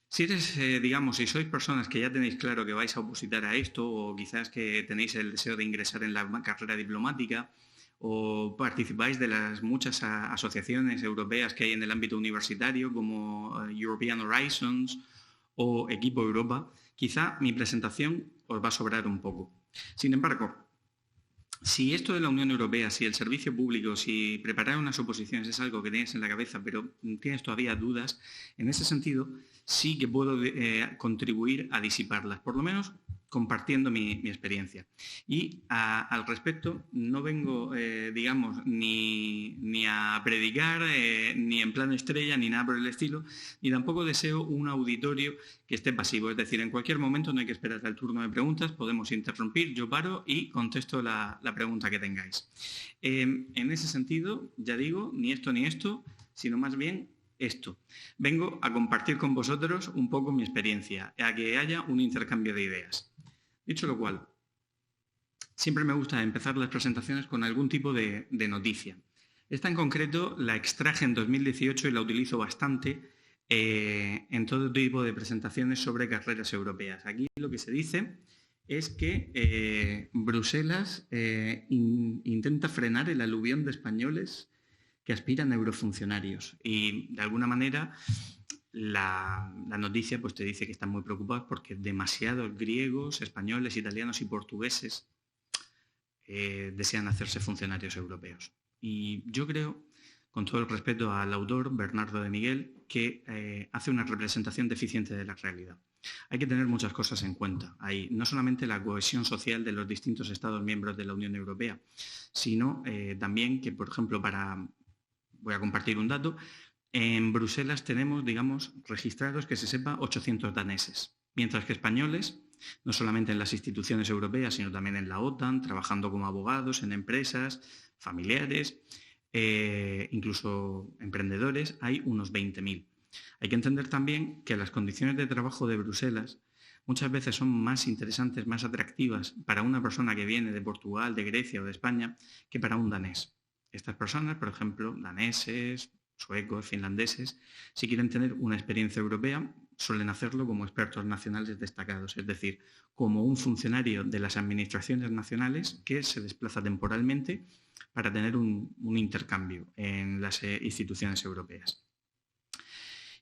Si si sois personas que ya tenéis claro que vais a opositar a esto, o quizás que tenéis el deseo de ingresar en la carrera diplomática, o participáis de las muchas asociaciones europeas que hay en el ámbito universitario, como European Horizons o Equipo Europa, quizá mi presentación os va a sobrar un poco. Sin embargo, si esto de la Unión Europea, si el servicio público, si preparar unas oposiciones es algo que tienes en la cabeza, pero tienes todavía dudas, en ese sentido sí que puedo contribuir a disiparlas, por lo menos compartiendo mi experiencia. Y al respecto, no vengo, ni a predicar, ni en plan estrella, ni nada por el estilo, ni tampoco deseo un auditorio que esté pasivo. Es decir, en cualquier momento no hay que esperar al turno de preguntas, podemos interrumpir, yo paro y contesto la pregunta que tengáis. En ese sentido, ya digo, ni esto, sino más bien esto. Vengo a compartir con vosotros un poco mi experiencia, a que haya un intercambio de ideas. Dicho lo cual, siempre me gusta empezar las presentaciones con algún tipo de noticia. Esta en concreto la extraje en 2018 y la utilizo bastante en todo tipo de presentaciones sobre carreras europeas. Aquí lo que se dice es que Bruselas intenta frenar el aluvión de españoles que aspiran a eurofuncionarios y de alguna manera la noticia pues te dice que están muy preocupados porque demasiados griegos, españoles, italianos y portugueses desean hacerse funcionarios europeos. Y yo creo, con todo el respeto al autor, Bernardo de Miguel, que hace una representación deficiente de la realidad. Hay que tener muchas cosas en cuenta. Hay no solamente la cohesión social de los distintos Estados miembros de la Unión Europea, sino también que, por ejemplo, voy a compartir un dato. En Bruselas tenemos, registrados, que se sepa, 800 daneses, mientras que españoles, no solamente en las instituciones europeas, sino también en la OTAN, trabajando como abogados, en empresas, familiares, incluso emprendedores, hay unos 20.000. Hay que entender también que las condiciones de trabajo de Bruselas muchas veces son más interesantes, más atractivas para una persona que viene de Portugal, de Grecia o de España, que para un danés. Estas personas, por ejemplo, daneses, suecos, finlandeses, si quieren tener una experiencia europea, suelen hacerlo como expertos nacionales destacados, es decir, como un funcionario de las administraciones nacionales que se desplaza temporalmente para tener un intercambio en las instituciones europeas.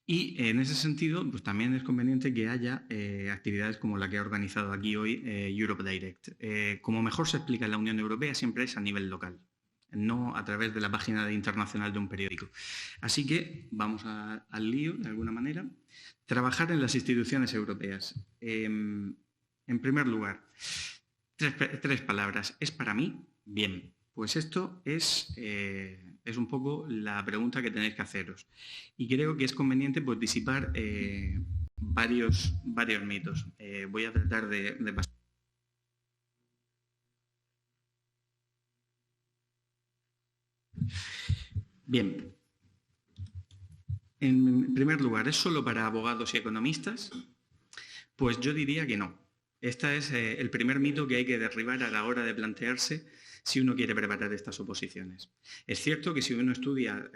Y en ese sentido, pues también es conveniente que haya actividades como la que ha organizado aquí hoy Europe Direct. Como mejor se explica en la Unión Europea, siempre es a nivel local, no a través de la página internacional de un periódico. Así que vamos al lío, de alguna manera. Trabajar en las instituciones europeas. En primer lugar, tres palabras. ¿Es para mí? Bien. Pues esto es un poco la pregunta que tenéis que haceros. Y creo que es conveniente pues, disipar varios mitos. Voy a tratar de pasar. Bien. En primer lugar, ¿es solo para abogados y economistas? Pues yo diría que no. Este es el primer mito que hay que derribar a la hora de plantearse si uno quiere preparar estas oposiciones. Es cierto que si uno estudia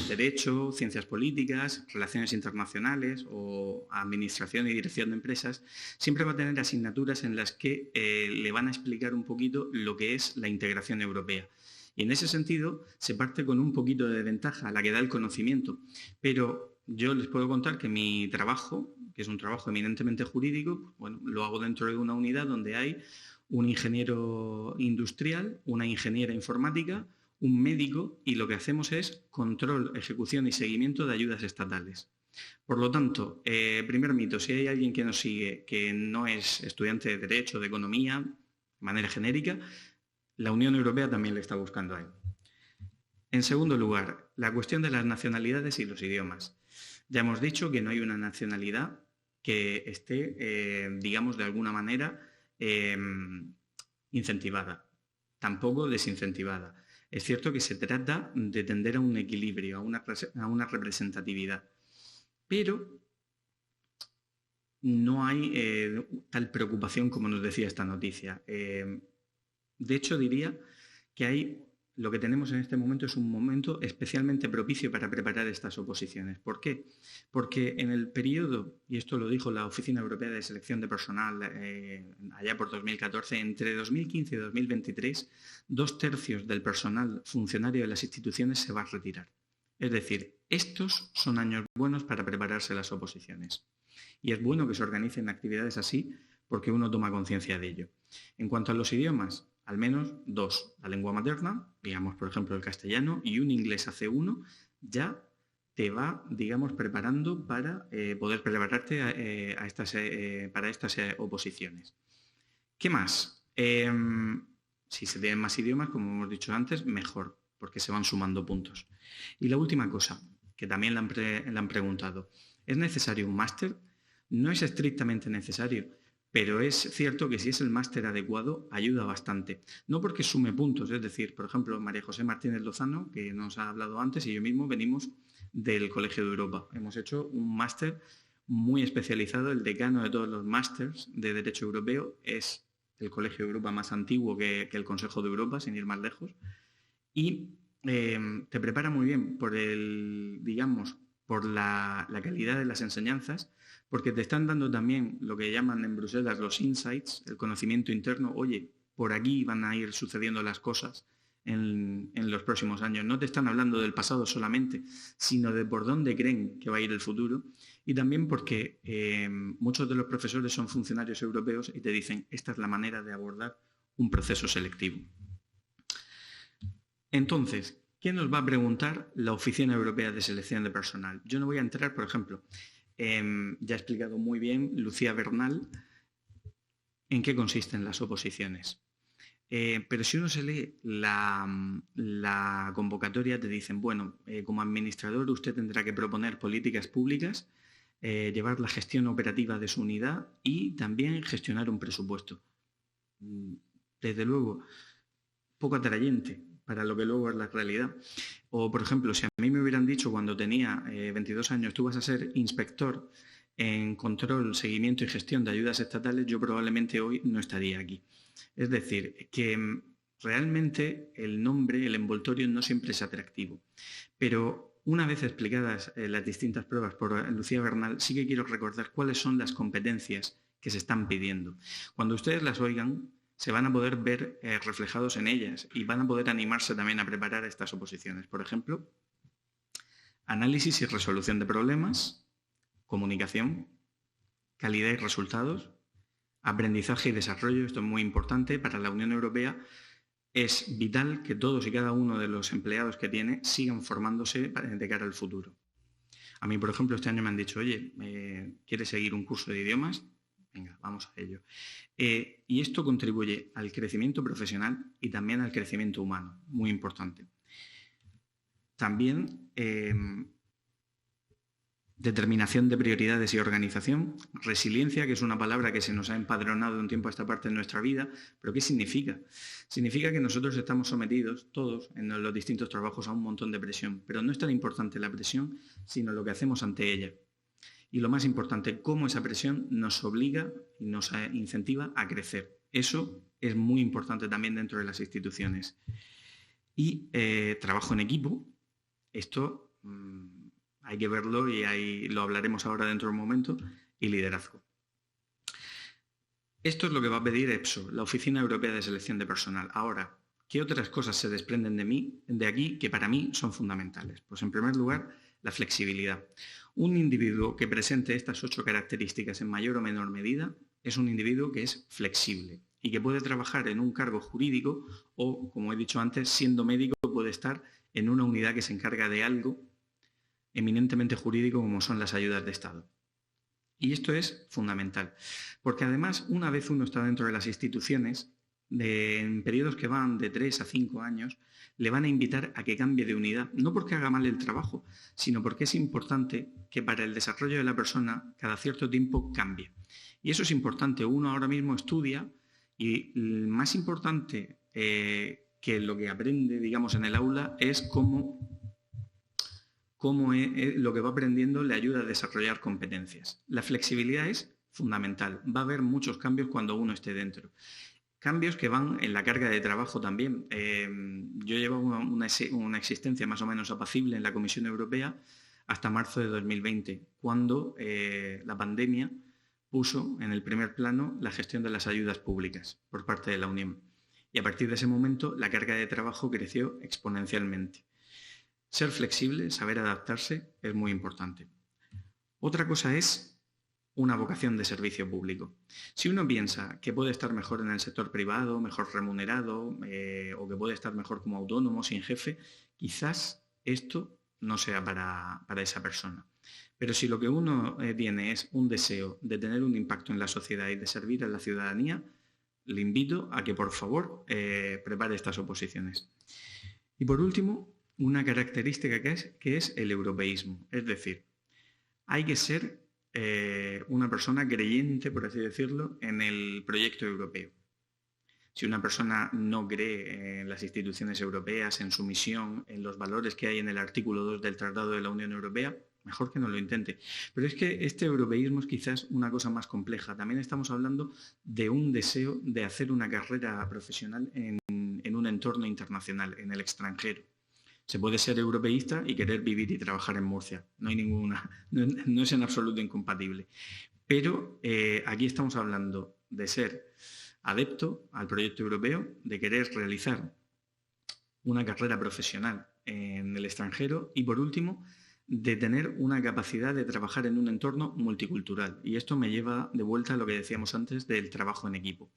Derecho, Ciencias Políticas, Relaciones Internacionales o Administración y Dirección de Empresas, siempre va a tener asignaturas en las que le van a explicar un poquito lo que es la integración europea. Y en ese sentido se parte con un poquito de ventaja, la que da el conocimiento. Pero yo les puedo contar que mi trabajo, que es un trabajo eminentemente jurídico, bueno, lo hago dentro de una unidad donde hay un ingeniero industrial, una ingeniera informática, un médico, y lo que hacemos es control, ejecución y seguimiento de ayudas estatales. Por lo tanto, primer mito, si hay alguien que nos sigue que no es estudiante de Derecho, de Economía, de manera genérica, la Unión Europea también le está buscando a él. En segundo lugar, la cuestión de las nacionalidades y los idiomas. Ya hemos dicho que no hay una nacionalidad que esté, digamos, de alguna manera incentivada, tampoco desincentivada. Es cierto que se trata de tender a un equilibrio, a una representatividad, pero no hay tal preocupación como nos decía esta noticia. De hecho, diría que lo que tenemos en este momento es un momento especialmente propicio para preparar estas oposiciones. ¿Por qué? Porque en el periodo, y esto lo dijo la Oficina Europea de Selección de Personal allá por 2014, entre 2015 y 2023, 2/3 del personal funcionario de las instituciones se va a retirar. Es decir, estos son años buenos para prepararse las oposiciones. Y es bueno que se organicen actividades así porque uno toma conciencia de ello. En cuanto a los idiomas, al menos 2. La lengua materna, digamos por ejemplo el castellano, y un inglés AC1 ya te va, digamos, preparando para poder prepararte para estas oposiciones. ¿Qué más? Si se tienen más idiomas, como hemos dicho antes, mejor, porque se van sumando puntos. Y la última cosa, que también la han preguntado, ¿es necesario un máster? No es estrictamente necesario, pero es cierto que si es el máster adecuado, ayuda bastante. No porque sume puntos, es decir, por ejemplo, María José Martínez Lozano, que nos ha hablado antes, y yo mismo venimos del Colegio de Europa. Hemos hecho un máster muy especializado, el decano de todos los másters de Derecho Europeo es el Colegio de Europa más antiguo que el Consejo de Europa, sin ir más lejos, y te prepara muy bien por la calidad de las enseñanzas, porque te están dando también lo que llaman en Bruselas los insights, el conocimiento interno. Oye, por aquí van a ir sucediendo las cosas en los próximos años. No te están hablando del pasado solamente, sino de por dónde creen que va a ir el futuro. Y también porque muchos de los profesores son funcionarios europeos y te dicen, esta es la manera de abordar un proceso selectivo. Entonces, ¿qué nos va a preguntar la Oficina Europea de Selección de Personal? Yo no voy a entrar, por ejemplo, ya ha explicado muy bien Lucía Bernal en qué consisten las oposiciones. Pero si uno se lee la convocatoria, te dicen, bueno, como administrador usted tendrá que proponer políticas públicas, llevar la gestión operativa de su unidad y también gestionar un presupuesto. Desde luego, poco atrayente para lo que luego es la realidad. O, por ejemplo, si a mí me hubieran dicho cuando tenía 22 años, tú vas a ser inspector en control, seguimiento y gestión de ayudas estatales, yo probablemente hoy no estaría aquí. Es decir, que realmente el nombre, el envoltorio no siempre es atractivo. Pero una vez explicadas las distintas pruebas por Lucía Bernal, sí que quiero recordar cuáles son las competencias que se están pidiendo. Cuando ustedes las oigan, se van a poder ver reflejados en ellas y van a poder animarse también a preparar estas oposiciones. Por ejemplo, análisis y resolución de problemas, comunicación, calidad y resultados, aprendizaje y desarrollo. Esto es muy importante para la Unión Europea. Es vital que todos y cada uno de los empleados que tiene sigan formándose de cara al futuro. A mí, por ejemplo, este año me han dicho, oye, ¿quieres seguir un curso de idiomas? Venga, vamos a ello. Y esto contribuye al crecimiento profesional y también al crecimiento humano, muy importante. También determinación de prioridades y organización, resiliencia, que es una palabra que se nos ha empadronado de un tiempo a esta parte de nuestra vida, pero ¿qué significa? Significa que nosotros estamos sometidos, todos, en los distintos trabajos, a un montón de presión, pero no es tan importante la presión, sino lo que hacemos ante ella. Y lo más importante, cómo esa presión nos obliga y nos incentiva a crecer. Eso es muy importante también dentro de las instituciones. Y trabajo en equipo, esto hay que verlo y ahí lo hablaremos ahora dentro de un momento, y liderazgo. Esto es lo que va a pedir EPSO, la Oficina Europea de Selección de Personal. Ahora, ¿qué otras cosas se desprenden de aquí que para mí son fundamentales? Pues en primer lugar, la flexibilidad. Un individuo que presente estas 8 características en mayor o menor medida es un individuo que es flexible. y que puede trabajar en un cargo jurídico o, como he dicho antes, siendo médico puede estar en una unidad que se encarga de algo eminentemente jurídico como son las ayudas de Estado. Y esto es fundamental, porque además una vez uno está dentro de las instituciones, en periodos que van de 3 a 5 años, le van a invitar a que cambie de unidad, no porque haga mal el trabajo, sino porque es importante que para el desarrollo de la persona cada cierto tiempo cambie. Y eso es importante, uno ahora mismo estudia y más importante que lo que aprende, digamos, en el aula es cómo lo que va aprendiendo le ayuda a desarrollar competencias. La flexibilidad es fundamental, va a haber muchos cambios cuando uno esté dentro. Cambios que van en la carga de trabajo también. Yo llevo una existencia más o menos apacible en la Comisión Europea hasta marzo de 2020, cuando la pandemia puso en el primer plano la gestión de las ayudas públicas por parte de la Unión. Y a partir de ese momento la carga de trabajo creció exponencialmente. Ser flexible, saber adaptarse, es muy importante. Otra cosa es una vocación de servicio público. Si uno piensa que puede estar mejor en el sector privado, mejor remunerado, o que puede estar mejor como autónomo, sin jefe, quizás esto no sea para esa persona. Pero si lo que uno tiene es un deseo de tener un impacto en la sociedad y de servir a la ciudadanía, le invito a que por favor prepare estas oposiciones. Y por último, una característica que es el europeísmo. Es decir, hay que ser una persona creyente, por así decirlo, en el proyecto europeo. Si una persona no cree en las instituciones europeas, en su misión, en los valores que hay en el artículo 2 del Tratado de la Unión Europea, mejor que no lo intente. Pero es que este europeísmo es quizás una cosa más compleja. También estamos hablando de un deseo de hacer una carrera profesional en un entorno internacional, en el extranjero. Se puede ser europeísta y querer vivir y trabajar en Murcia. No hay no es en absoluto incompatible. Pero aquí estamos hablando de ser adepto al proyecto europeo, de querer realizar una carrera profesional en el extranjero y, por último, de tener una capacidad de trabajar en un entorno multicultural. Y esto me lleva de vuelta a lo que decíamos antes del trabajo en equipo.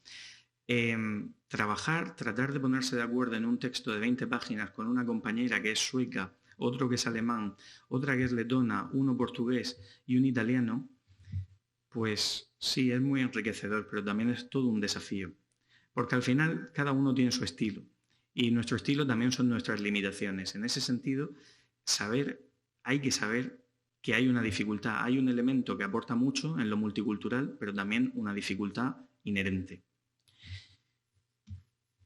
Tratar de ponerse de acuerdo en un texto de 20 páginas con una compañera que es sueca, otro que es alemán, otra que es letona, uno portugués y un italiano, pues sí, es muy enriquecedor, pero también es todo un desafío. Porque al final cada uno tiene su estilo y nuestro estilo también son nuestras limitaciones. En ese sentido, hay que saber que hay una dificultad, hay un elemento que aporta mucho en lo multicultural, pero también una dificultad inherente.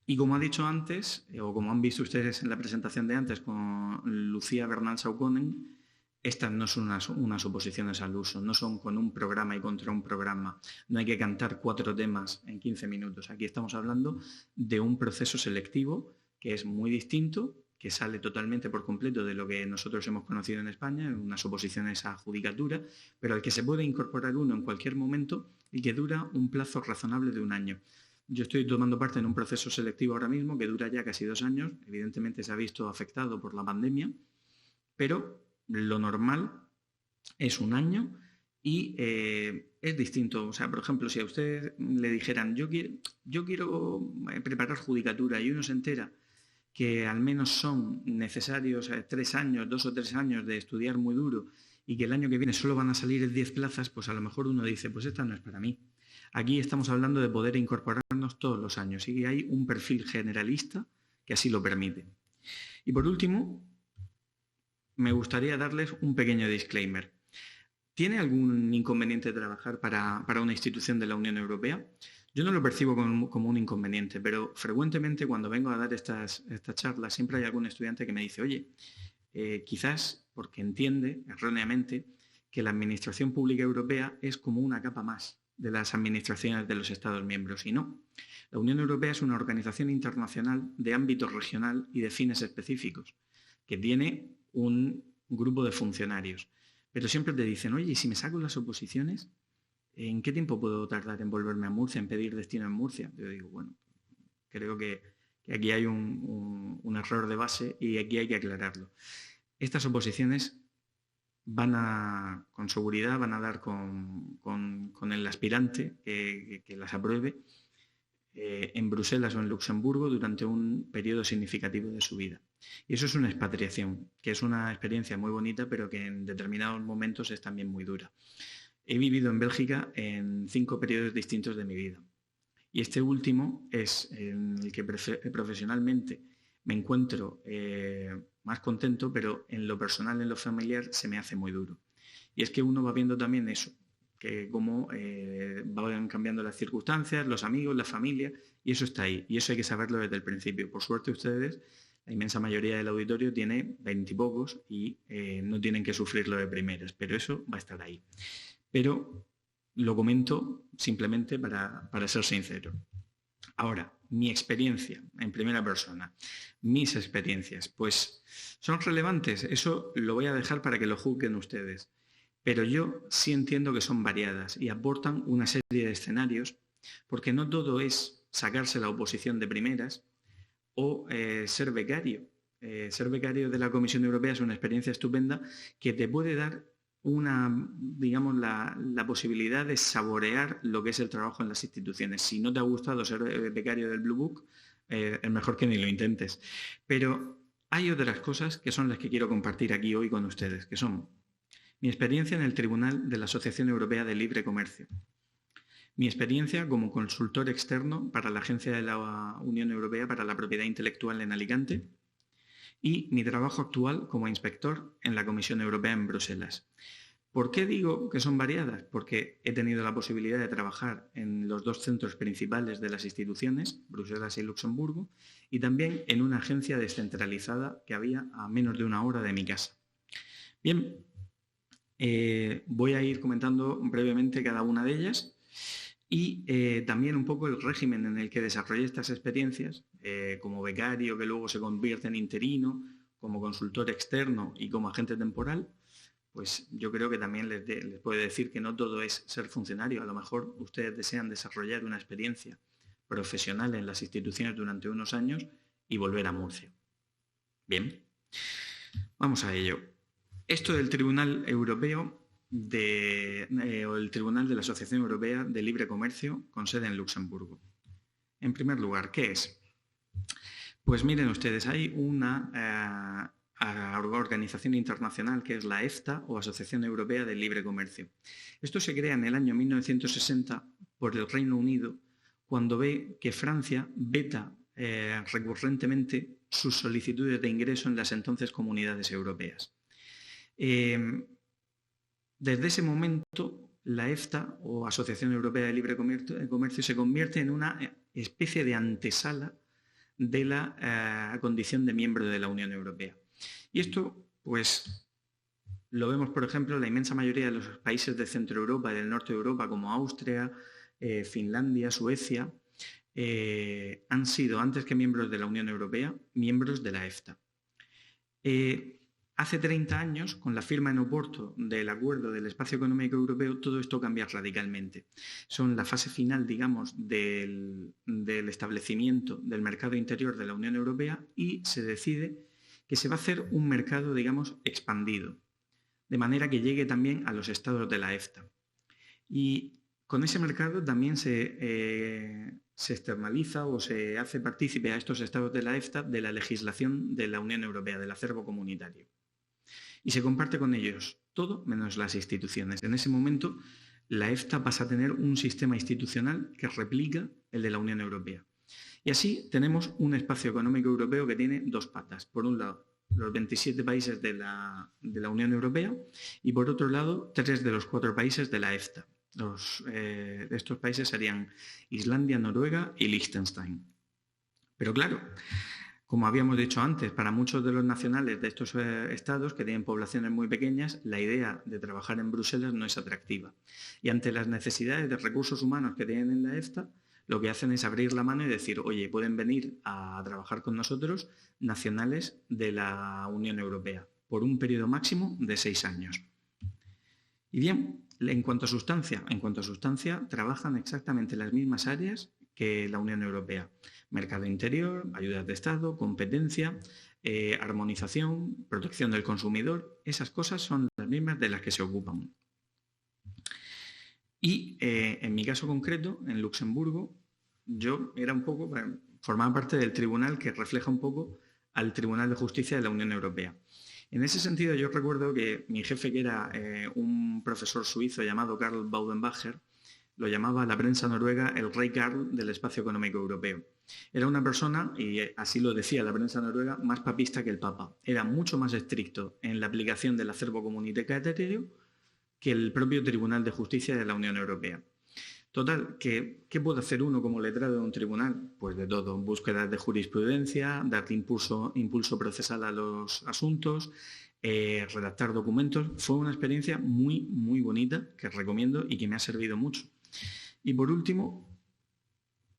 Y como ha dicho antes, o como han visto ustedes en la presentación de antes con Lucía Bernal Saukonen, estas no son unas oposiciones al uso, no son con un programa y contra un programa. No hay que cantar 4 temas en 15 minutos. Aquí estamos hablando de un proceso selectivo que es muy distinto, que sale totalmente por completo de lo que nosotros hemos conocido en España, en unas oposiciones a judicatura, pero al que se puede incorporar uno en cualquier momento y que dura un plazo razonable de 1 año. Yo estoy tomando parte en un proceso selectivo ahora mismo que dura ya casi 2 años. Evidentemente se ha visto afectado por la pandemia, pero lo normal es 1 año y es distinto. O sea, por ejemplo, si a usted le dijeran yo quiero preparar judicatura y uno se entera que al menos son necesarios 3 años, 2 o 3 años de estudiar muy duro y que el año que viene solo van a salir 10 plazas, pues a lo mejor uno dice, pues esta no es para mí. Aquí estamos hablando de poder incorporarnos todos los años y hay un perfil generalista que así lo permite. Y por último, me gustaría darles un pequeño disclaimer. ¿Tiene algún inconveniente trabajar para una institución de la Unión Europea? Yo no lo percibo como un inconveniente, pero frecuentemente cuando vengo a dar estas charlas siempre hay algún estudiante que me dice, oye, quizás porque entiende erróneamente que la Administración Pública Europea es como una capa más de las administraciones de los Estados miembros, y no. La Unión Europea es una organización internacional de ámbito regional y de fines específicos, que tiene un grupo de funcionarios. Pero siempre te dicen, oye, ¿y si me saco las oposiciones, en qué tiempo puedo tardar en volverme a Murcia, en pedir destino en Murcia? Yo digo, bueno, creo que aquí hay un error de base y aquí hay que aclararlo. Estas oposiciones con seguridad van a dar con el aspirante que las apruebe en Bruselas o en Luxemburgo durante un periodo significativo de su vida. Y eso es una expatriación, que es una experiencia muy bonita, pero que en determinados momentos es también muy dura. He vivido en Bélgica en 5 periodos distintos de mi vida. Y este último es en el que profesionalmente me encuentro más contento, pero en lo personal, en lo familiar, se me hace muy duro. Y es que uno va viendo también eso, que cómo van cambiando las circunstancias, los amigos, la familia, y eso está ahí. Y eso hay que saberlo desde el principio. Por suerte ustedes, la inmensa mayoría del auditorio tiene 20 y pocos y no tienen que sufrirlo de primeras, pero eso va a estar ahí. Pero lo comento simplemente para ser sincero. Ahora, mi experiencia en primera persona, mis experiencias, pues son relevantes. Eso lo voy a dejar para que lo juzguen ustedes. Pero yo sí entiendo que son variadas y aportan una serie de escenarios, porque no todo es sacarse la oposición de primeras o ser becario. Ser becario de la Comisión Europea es una experiencia estupenda que te puede dar la posibilidad de saborear lo que es el trabajo en las instituciones. Si no te ha gustado ser becario del Blue Book, es mejor que ni lo intentes. Pero hay otras cosas que son las que quiero compartir aquí hoy con ustedes, que son mi experiencia en el Tribunal de la Asociación Europea de Libre Comercio, mi experiencia como consultor externo para la Agencia de la Unión Europea para la Propiedad Intelectual en Alicante y mi trabajo actual como inspector en la Comisión Europea en Bruselas. ¿Por qué digo que son variadas? Porque he tenido la posibilidad de trabajar en los 2 centros principales de las instituciones, Bruselas y Luxemburgo, y también en una agencia descentralizada que había a menos de 1 hora de mi casa. Bien, voy a ir comentando brevemente cada una de ellas y también un poco el régimen en el que desarrollé estas experiencias, como becario que luego se convierte en interino, como consultor externo y como agente temporal. Pues yo creo que también les puedo decir que no todo es ser funcionario. A lo mejor ustedes desean desarrollar una experiencia profesional en las instituciones durante unos años y volver a Murcia. Bien, vamos a ello. Esto del Tribunal Europeo o el Tribunal de la Asociación Europea de Libre Comercio con sede en Luxemburgo. En primer lugar, ¿qué es? Pues miren ustedes, hay una organización internacional que es la EFTA o Asociación Europea de Libre Comercio. Esto se crea en el año 1960 por el Reino Unido cuando ve que Francia veta recurrentemente sus solicitudes de ingreso en las entonces comunidades europeas. Desde ese momento, la EFTA, o Asociación Europea de Libre Comercio, se convierte en una especie de antesala de la condición de miembro de la Unión Europea. Y esto, pues, lo vemos, por ejemplo, en la inmensa mayoría de los países de Centro Europa y del Norte de Europa, como Austria, Finlandia, Suecia, han sido, antes que miembros de la Unión Europea, miembros de la EFTA. Hace 30 años, con la firma en Oporto del Acuerdo del Espacio Económico Europeo, todo esto cambia radicalmente. Son la fase final, digamos, del establecimiento del mercado interior de la Unión Europea y se decide que se va a hacer un mercado, digamos, expandido, de manera que llegue también a los estados de la EFTA. Y con ese mercado también se externaliza o se hace partícipe a estos estados de la EFTA de la legislación de la Unión Europea, del acervo comunitario. Y se comparte con ellos todo menos las instituciones. En ese momento, la EFTA pasa a tener un sistema institucional que replica el de la Unión Europea. Y así tenemos un espacio económico europeo que tiene 2 patas. Por un lado, los 27 países de la Unión Europea y por otro lado, 3 de los 4 países de la EFTA. Estos países serían Islandia, Noruega y Liechtenstein. Pero claro, como habíamos dicho antes, para muchos de los nacionales de estos estados que tienen poblaciones muy pequeñas, la idea de trabajar en Bruselas no es atractiva. Y ante las necesidades de recursos humanos que tienen en la EFTA, lo que hacen es abrir la mano y decir, oye, pueden venir a trabajar con nosotros nacionales de la Unión Europea por un periodo máximo de 6 años. Y bien, en cuanto a sustancia, trabajan exactamente las mismas áreas que la Unión Europea. Mercado interior, ayudas de Estado, competencia, armonización, protección del consumidor. Esas cosas son las mismas de las que se ocupan. Y en mi caso concreto, en Luxemburgo, yo era un poco, formaba parte del tribunal que refleja un poco al Tribunal de Justicia de la Unión Europea. En ese sentido, yo recuerdo que mi jefe, que era un profesor suizo llamado Karl Baudenbacher, lo llamaba la prensa noruega el rey Karl del espacio económico europeo. Era una persona, y así lo decía la prensa noruega, más papista que el Papa. Era mucho más estricto en la aplicación del acervo comunitario que el propio Tribunal de Justicia de la Unión Europea. Total, ¿qué puede hacer uno como letrado de un tribunal? Pues de todo, búsquedas de jurisprudencia, dar impulso procesal a los asuntos, redactar documentos. Fue una experiencia muy, muy bonita que recomiendo y que me ha servido mucho. Y por último,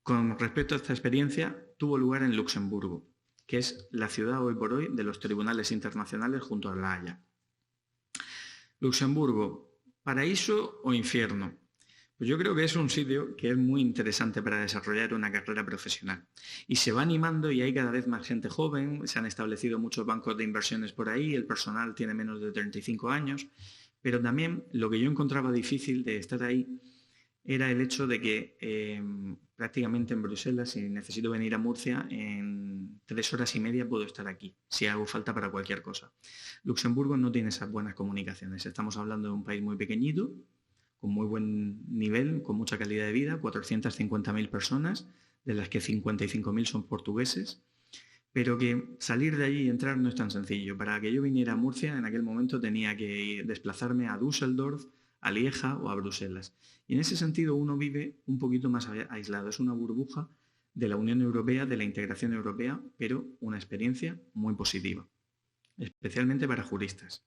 con respecto a esta experiencia, tuvo lugar en Luxemburgo, que es la ciudad hoy por hoy de los tribunales internacionales junto a La Haya. Luxemburgo, ¿paraíso o infierno? Pues yo creo que es un sitio que es muy interesante para desarrollar una carrera profesional. Y se va animando y hay cada vez más gente joven, se han establecido muchos bancos de inversiones por ahí, el personal tiene menos de 35 años, pero también lo que yo encontraba difícil de estar ahí era el hecho de que prácticamente en Bruselas, si necesito venir a Murcia, en 3 horas y media puedo estar aquí, si hago falta para cualquier cosa. Luxemburgo no tiene esas buenas comunicaciones. Estamos hablando de un país muy pequeñito, con muy buen nivel, con mucha calidad de vida, 450.000 personas, de las que 55.000 son portugueses, pero que salir de allí y entrar no es tan sencillo. Para que yo viniera a Murcia, en aquel momento tenía que desplazarme a Düsseldorf, a Lieja o a Bruselas. Y en ese sentido uno vive un poquito más aislado. Es una burbuja de la Unión Europea, de la integración europea, pero una experiencia muy positiva, especialmente para juristas.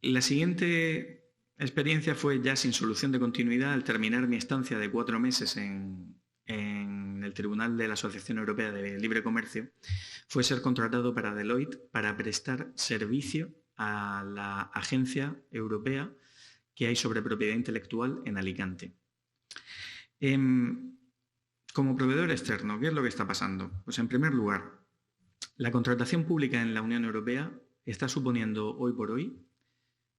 La siguiente experiencia fue ya sin solución de continuidad al terminar mi estancia de 4 meses en el Tribunal de la Asociación Europea de Libre Comercio, fue ser contratado para Deloitte para prestar servicio a la agencia europea que hay sobre propiedad intelectual en Alicante. Como proveedor externo, ¿qué es lo que está pasando? Pues en primer lugar, la contratación pública en la Unión Europea está suponiendo hoy por hoy,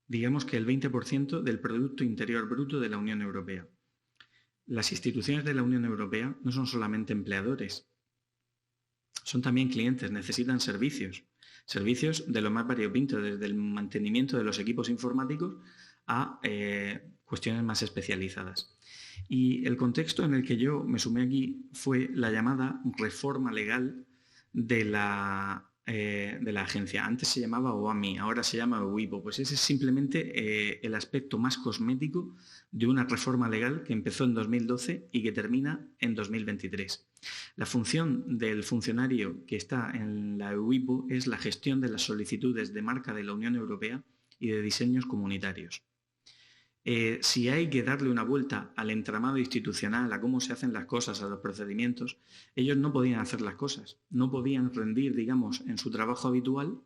digamos que el 20% del Producto Interior Bruto de la Unión Europea. Las instituciones de la Unión Europea no son solamente empleadores, son también clientes, necesitan servicios de lo más variopinto, desde el mantenimiento de los equipos informáticos a cuestiones más especializadas. Y el contexto en el que yo me sumé aquí fue la llamada reforma legal de la agencia. Antes se llamaba OAMI, ahora se llama OIPO. Pues ese es simplemente el aspecto más cosmético de una reforma legal que empezó en 2012 y que termina en 2023. La función del funcionario que está en la OIPO es la gestión de las solicitudes de marca de la Unión Europea y de diseños comunitarios. Si hay que darle una vuelta al entramado institucional, a cómo se hacen las cosas, a los procedimientos, ellos no podían hacer las cosas, no podían rendir, digamos, en su trabajo habitual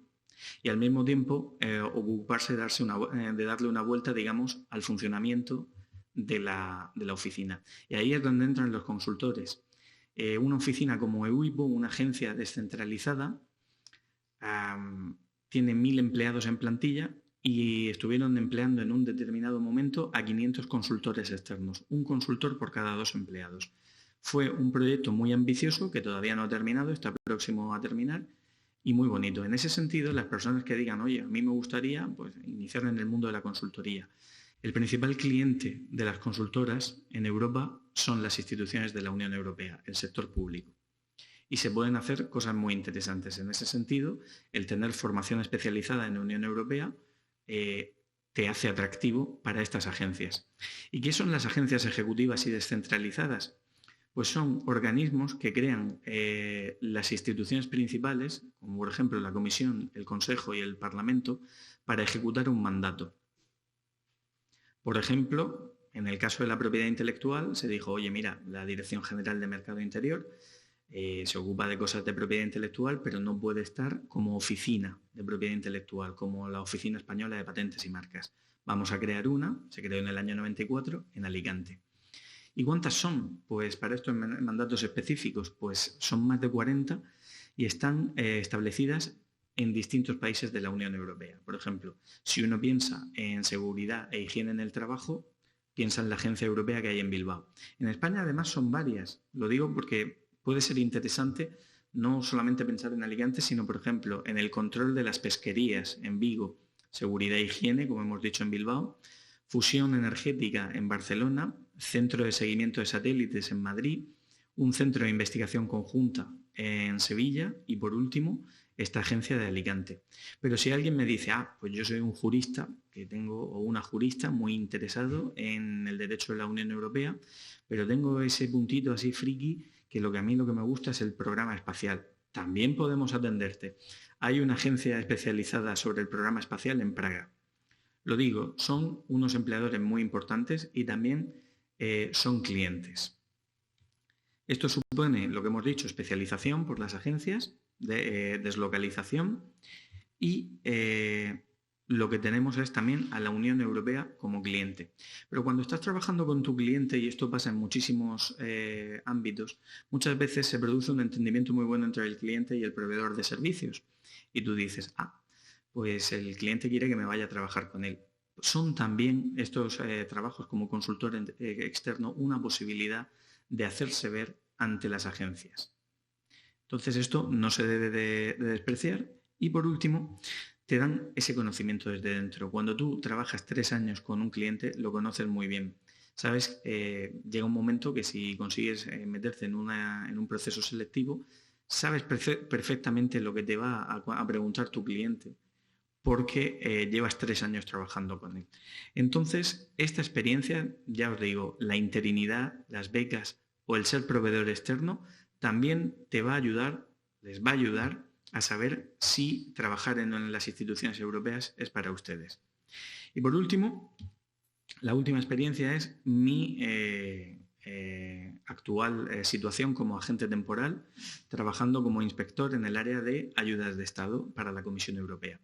y al mismo tiempo ocuparse de darle una vuelta, digamos, al funcionamiento de la oficina. Y ahí es donde entran los consultores. Una oficina como EUIPO, una agencia descentralizada, tiene 1.000 empleados en plantilla y estuvieron empleando en un determinado momento a 500 consultores externos, un consultor por cada 2 empleados. Fue un proyecto muy ambicioso que todavía no ha terminado, está próximo a terminar y muy bonito. En ese sentido, las personas que digan, oye, a mí me gustaría pues, iniciar en el mundo de la consultoría. El principal cliente de las consultoras en Europa son las instituciones de la Unión Europea, el sector público. Y se pueden hacer cosas muy interesantes. En ese sentido, el tener formación especializada en la Unión Europea te hace atractivo para estas agencias. ¿Y qué son las agencias ejecutivas y descentralizadas? Pues son organismos que crean las instituciones principales, como por ejemplo la Comisión, el Consejo y el Parlamento, para ejecutar un mandato. Por ejemplo, en el caso de la propiedad intelectual se dijo, oye, mira, la Dirección General de Mercado Interior se ocupa de cosas de propiedad intelectual, pero no puede estar como oficina de propiedad intelectual, como la Oficina Española de Patentes y Marcas. Vamos a crear una, se creó en el año 94, en Alicante. ¿Y cuántas son? Pues para estos mandatos específicos, pues son más de 40 y están establecidas en distintos países de la Unión Europea. Por ejemplo, si uno piensa en seguridad e higiene en el trabajo, piensa en la agencia europea que hay en Bilbao. En España además son varias. Lo digo porque puede ser interesante no solamente pensar en Alicante, sino por ejemplo en el control de las pesquerías en Vigo, seguridad e higiene, como hemos dicho en Bilbao, fusión energética en Barcelona, centro de seguimiento de satélites en Madrid, un centro de investigación conjunta en Sevilla y por último esta agencia de Alicante. Pero si alguien me dice, pues yo soy un jurista o una jurista muy interesado en el derecho de la Unión Europea, pero tengo ese puntito así friki que lo que me gusta es el programa espacial. También podemos atenderte. Hay una agencia especializada sobre el programa espacial en Praga. Lo digo, son unos empleadores muy importantes y también son clientes. Esto supone, lo que hemos dicho, especialización por las agencias, deslocalización y lo que tenemos es también a la Unión Europea como cliente. Pero cuando estás trabajando con tu cliente, y esto pasa en muchísimos ámbitos, muchas veces se produce un entendimiento muy bueno entre el cliente y el proveedor de servicios. Y tú dices, pues el cliente quiere que me vaya a trabajar con él. Son también estos trabajos como consultor externo una posibilidad de hacerse ver ante las agencias. Entonces esto no se debe de despreciar. Y por último, te dan ese conocimiento desde dentro. Cuando tú trabajas 3 años con un cliente, lo conoces muy bien. Sabes, llega un momento que si consigues meterte en un proceso selectivo, sabes perfectamente lo que te va a preguntar tu cliente, porque llevas 3 años trabajando con él. Entonces, esta experiencia, ya os digo, la interinidad, las becas o el ser proveedor externo, también les va a ayudar a saber si trabajar en las instituciones europeas es para ustedes. Y por último, la última experiencia es mi actual situación como agente temporal, trabajando como inspector en el área de ayudas de Estado para la Comisión Europea.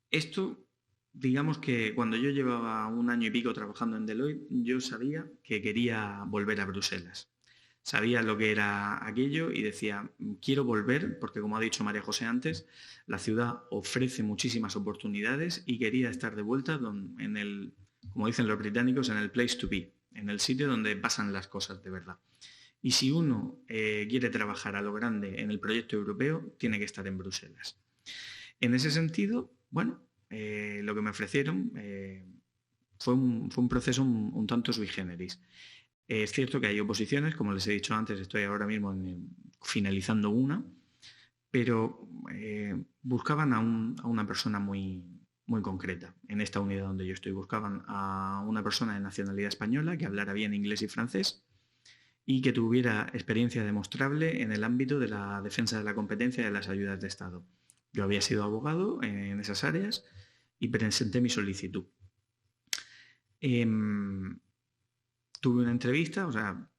Esto, digamos que cuando yo llevaba 1 año y pico trabajando en Deloitte, yo sabía que quería volver a Bruselas. Sabía lo que era aquello y decía, quiero volver, porque como ha dicho María José antes, la ciudad ofrece muchísimas oportunidades y quería estar de vuelta como dicen los británicos, en el place to be, en el sitio donde pasan las cosas de verdad. Y si uno quiere trabajar a lo grande en el proyecto europeo, tiene que estar en Bruselas. En ese sentido, bueno, lo que me ofrecieron fue un proceso un tanto sui generis. Es cierto que hay oposiciones, como les he dicho antes, estoy ahora mismo finalizando una, pero buscaban a una persona muy, muy concreta. En esta unidad donde yo estoy, buscaban a una persona de nacionalidad española que hablara bien inglés y francés y que tuviera experiencia demostrable en el ámbito de la defensa de la competencia y de las ayudas de Estado. Yo había sido abogado en esas áreas y presenté mi solicitud. Tuve una entrevista,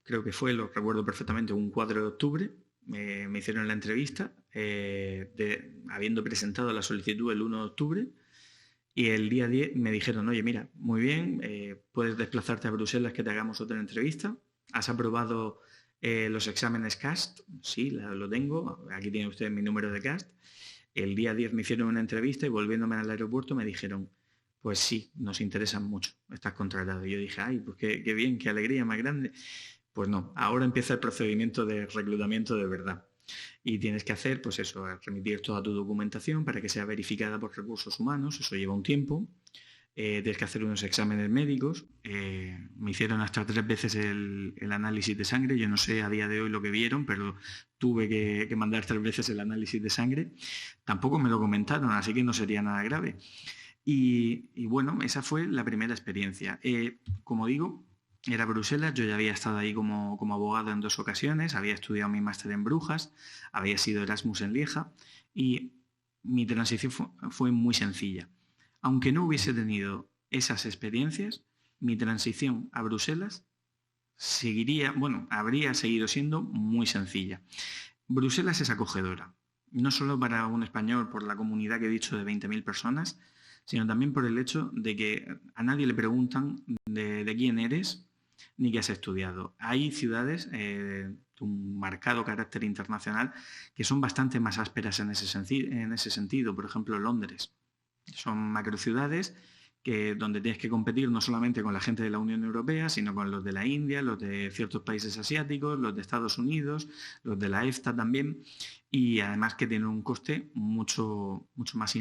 creo que fue, lo recuerdo perfectamente, un 4 de octubre. Me hicieron la entrevista, habiendo presentado la solicitud el 1 de octubre, y el día 10 me dijeron, oye, mira, muy bien, puedes desplazarte a Bruselas que te hagamos otra entrevista. ¿Has aprobado los exámenes CAST? Sí, lo tengo. Aquí tiene usted mi número de CAST. El día 10 me hicieron una entrevista y volviéndome al aeropuerto me dijeron, pues sí, nos interesan mucho, estás contratado. Y yo dije, pues qué bien, qué alegría más grande. Pues no, ahora empieza el procedimiento de reclutamiento de verdad. Y tienes que hacer, pues eso, remitir toda tu documentación para que sea verificada por recursos humanos, eso lleva un tiempo. Tienes que hacer unos exámenes médicos. Me hicieron hasta 3 veces el análisis de sangre. Yo no sé a día de hoy lo que vieron, pero tuve que mandar 3 veces el análisis de sangre. Tampoco me lo comentaron, así que no sería nada grave. Y bueno, esa fue la primera experiencia. Como digo, era Bruselas, yo ya había estado ahí como abogado en 2 ocasiones, había estudiado mi máster en Brujas, había sido Erasmus en Lieja y mi transición fue muy sencilla. Aunque no hubiese tenido esas experiencias, mi transición a Bruselas habría seguido siendo muy sencilla. Bruselas es acogedora, no solo para un español por la comunidad que he dicho de 20.000 personas, sino también por el hecho de que a nadie le preguntan de quién eres ni qué has estudiado. Hay ciudades de un marcado carácter internacional que son bastante más ásperas en ese sentido. Por ejemplo, Londres. Son macrociudades donde tienes que competir no solamente con la gente de la Unión Europea, sino con los de la India, los de ciertos países asiáticos, los de Estados Unidos, los de la EFTA también, y además que tiene un coste mucho más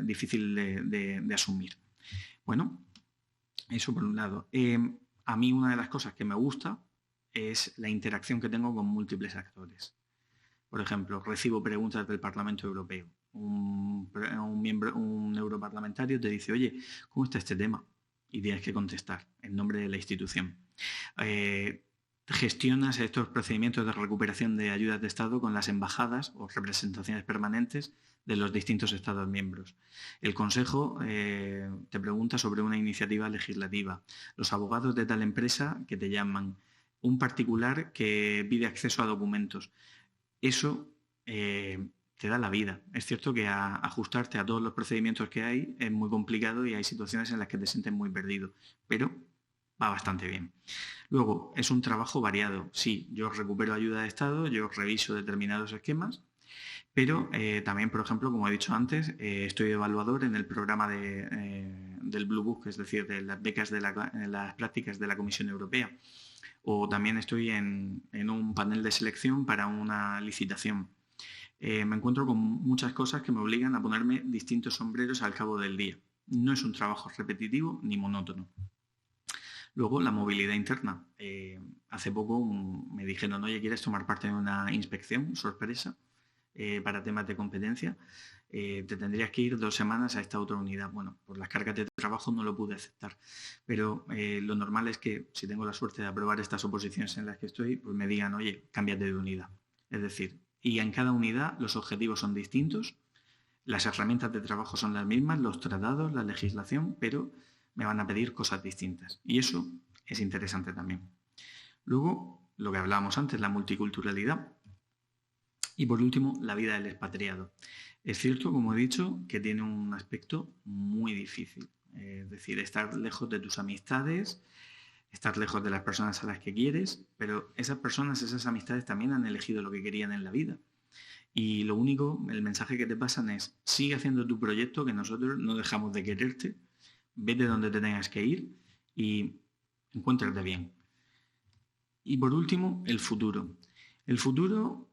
difícil de asumir. Bueno, eso por un lado. A mí una de las cosas que me gusta es la interacción que tengo con múltiples actores. Por ejemplo, recibo preguntas del Parlamento Europeo. Un europarlamentario te dice, oye, ¿cómo está este tema? Y tienes que contestar en nombre de la institución. Gestionas estos procedimientos de recuperación de ayudas de Estado con las embajadas o representaciones permanentes de los distintos Estados miembros. El Consejo te pregunta sobre una iniciativa legislativa. Los abogados de tal empresa que te llaman. Un particular que pide acceso a documentos. Eso te da la vida. Es cierto que ajustarte a todos los procedimientos que hay es muy complicado y hay situaciones en las que te sientes muy perdido, pero va bastante bien. Luego, es un trabajo variado. Sí, yo recupero ayuda de Estado, yo reviso determinados esquemas, pero también, por ejemplo, como he dicho antes, estoy evaluador en el programa del Blue Book, es decir, de las becas de las prácticas de la Comisión Europea. O también estoy en un panel de selección para una licitación. Me encuentro con muchas cosas que me obligan a ponerme distintos sombreros al cabo del día. No es un trabajo repetitivo ni monótono. Luego, la movilidad interna. Hace poco me dijeron, oye, ¿quieres tomar parte en una inspección sorpresa para temas de competencia? Te tendrías que ir 2 semanas a esta otra unidad. Bueno, por las cargas de trabajo no lo pude aceptar, pero lo normal es que si tengo la suerte de aprobar estas oposiciones en las que estoy, pues me digan, oye, cámbiate de unidad. Es decir, y en cada unidad los objetivos son distintos, las herramientas de trabajo son las mismas, los tratados, la legislación, pero me van a pedir cosas distintas. Y eso es interesante también. Luego, lo que hablábamos antes, la multiculturalidad. Y por último, la vida del expatriado. Es cierto, como he dicho, que tiene un aspecto muy difícil. Es decir, estar lejos de tus amistades, estar lejos de las personas a las que quieres, pero esas personas, esas amistades también han elegido lo que querían en la vida. Y lo único, el mensaje que te pasan es, sigue haciendo tu proyecto, que nosotros no dejamos de quererte, vete donde te tengas que ir y encuéntrate bien. Y por último, el futuro. El futuro,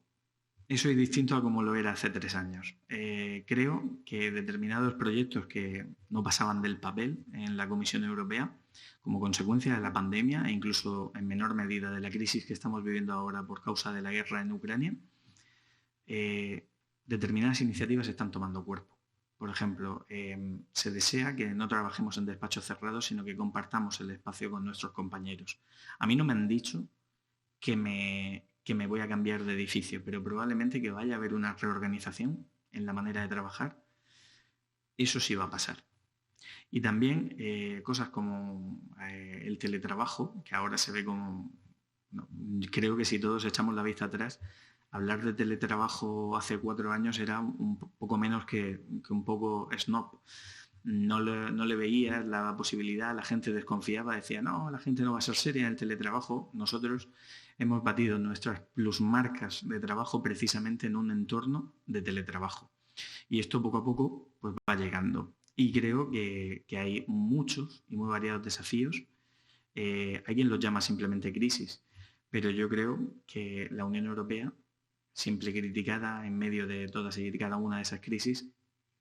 eso es distinto a como lo era hace 3 años. Creo que determinados proyectos que no pasaban del papel en la Comisión Europea, como consecuencia de la pandemia e incluso en menor medida de la crisis que estamos viviendo ahora por causa de la guerra en Ucrania, determinadas iniciativas están tomando cuerpo. Por ejemplo, se desea que no trabajemos en despachos cerrados, sino que compartamos el espacio con nuestros compañeros. A mí no me han dicho que me voy a cambiar de edificio, pero probablemente que vaya a haber una reorganización en la manera de trabajar. Eso sí va a pasar. Y también cosas como el teletrabajo, que ahora se ve como... No, creo que si todos echamos la vista atrás, hablar de teletrabajo hace 4 años era un poco menos que un poco snob. No le veía la posibilidad, la gente desconfiaba, decía, no, la gente no va a ser seria en el teletrabajo. Nosotros hemos batido nuestras plusmarcas de trabajo precisamente en un entorno de teletrabajo. Y esto poco a poco pues, va llegando. Y creo que hay muchos y muy variados desafíos. Hay quien los llama simplemente crisis, pero yo creo que la Unión Europea, siempre criticada en medio de todas y cada una de esas crisis,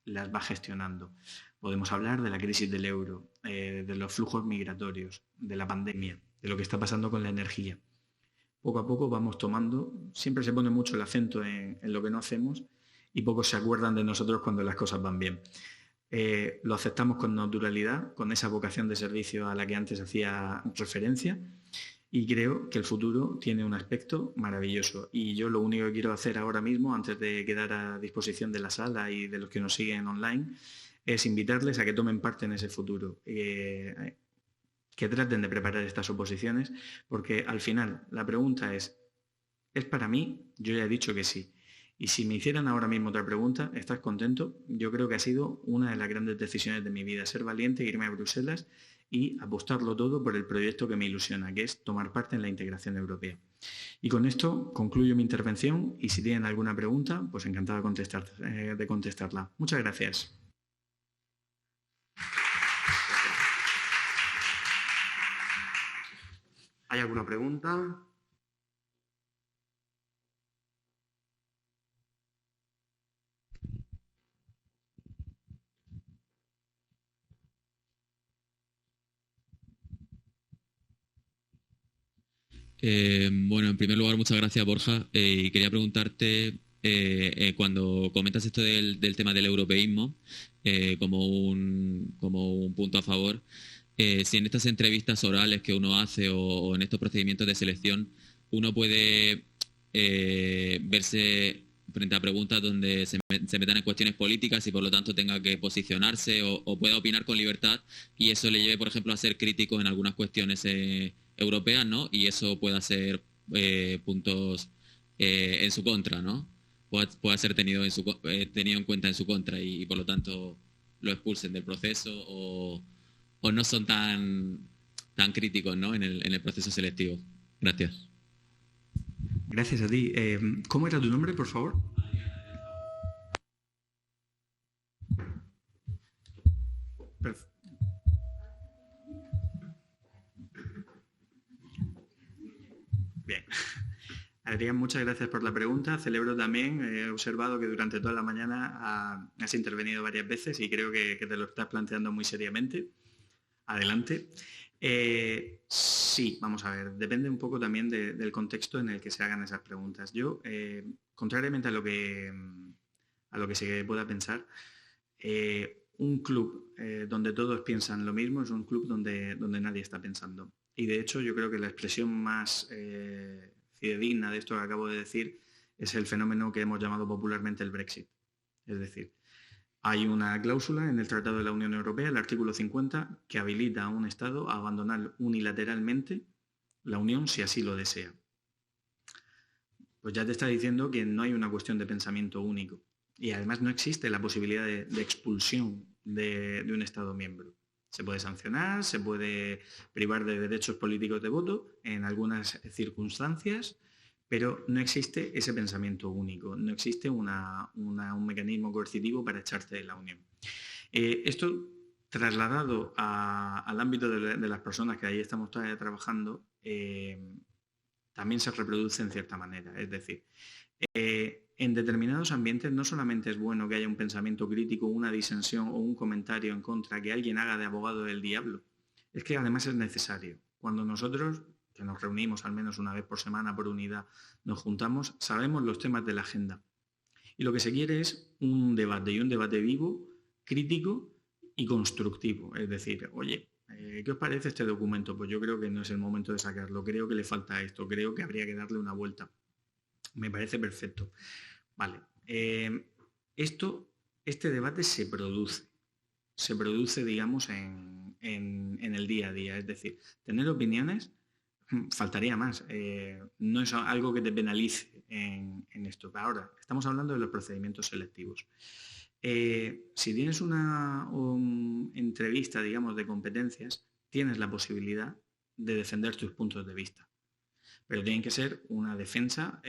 las va gestionando. Podemos hablar de la crisis del euro, de los flujos migratorios, de la pandemia, de lo que está pasando con la energía. Poco a poco vamos tomando, siempre se pone mucho el acento en lo que no hacemos y pocos se acuerdan de nosotros cuando las cosas van bien. Lo aceptamos con naturalidad, con esa vocación de servicio a la que antes hacía referencia, y creo que el futuro tiene un aspecto maravilloso. Y yo lo único que quiero hacer ahora mismo, antes de quedar a disposición de la sala y de los que nos siguen online, es invitarles a que tomen parte en ese futuro, que traten de preparar estas oposiciones, porque al final la pregunta ¿es para mí? Yo ya he dicho que sí. Y si me hicieran ahora mismo otra pregunta, ¿estás contento? Yo creo que ha sido una de las grandes decisiones de mi vida, ser valiente, irme a Bruselas y apostarlo todo por el proyecto que me ilusiona, que es tomar parte en la integración europea. Y con esto concluyo mi intervención y si tienen alguna pregunta, pues encantado de contestarla. Muchas gracias. ¿Hay alguna pregunta? Bueno, en primer lugar, muchas gracias, Borja. Y quería preguntarte, cuando comentas esto del tema del europeísmo como un punto a favor, si en estas entrevistas orales que uno hace o en estos procedimientos de selección, uno puede verse frente a preguntas donde se metan en cuestiones políticas y por lo tanto tenga que posicionarse o pueda opinar con libertad y eso le lleve, por ejemplo, a ser crítico en algunas cuestiones europeas, ¿no? Y eso pueda ser puntos en su contra, ¿no? Pueda ser tenido en cuenta en su contra y por lo tanto lo expulsen del proceso o no son tan críticos, ¿no? en el proceso selectivo. Gracias. Gracias a ti. ¿Cómo era tu nombre, por favor? Bien. Adrián, muchas gracias por la pregunta. Celebro también, he observado que durante toda la mañana has intervenido varias veces y creo que te lo estás planteando muy seriamente. Adelante. Sí, vamos a ver, depende un poco también del contexto en el que se hagan esas preguntas. Yo, contrariamente a lo que se pueda pensar, un club donde todos piensan lo mismo es un club donde nadie está pensando. Y de hecho yo creo que la expresión más fidedigna de esto que acabo de decir es el fenómeno que hemos llamado popularmente el Brexit. Es decir, hay una cláusula en el Tratado de la Unión Europea, el artículo 50, que habilita a un Estado a abandonar unilateralmente la Unión si así lo desea. Pues ya te está diciendo que no hay una cuestión de pensamiento único. Y además no existe la posibilidad de expulsión de un Estado miembro. Se puede sancionar, se puede privar de derechos políticos de voto en algunas circunstancias, pero no existe ese pensamiento único, no existe un mecanismo coercitivo para echarte de la Unión. Esto trasladado al ámbito de las personas que ahí estamos todavía trabajando, también se reproduce en cierta manera. Es decir, en determinados ambientes no solamente es bueno que haya un pensamiento crítico, una disensión o un comentario en contra, que alguien haga de abogado del diablo, es que además es necesario. Cuando nosotros, que nos reunimos al menos una vez por semana por unidad, nos juntamos, sabemos los temas de la agenda. Y lo que se quiere es un debate, y un debate vivo, crítico y constructivo. Es decir, oye, ¿qué os parece este documento? Pues yo creo que no es el momento de sacarlo, creo que le falta esto, creo que habría que darle una vuelta. Me parece perfecto. Vale. Este debate se produce, digamos, en el día a día. Es decir, tener opiniones, faltaría más. No es algo que te penalice en esto. Ahora, estamos hablando de los procedimientos selectivos. Si tienes una entrevista, digamos, de competencias, tienes la posibilidad de defender tus puntos de vista. Pero tiene que ser una defensa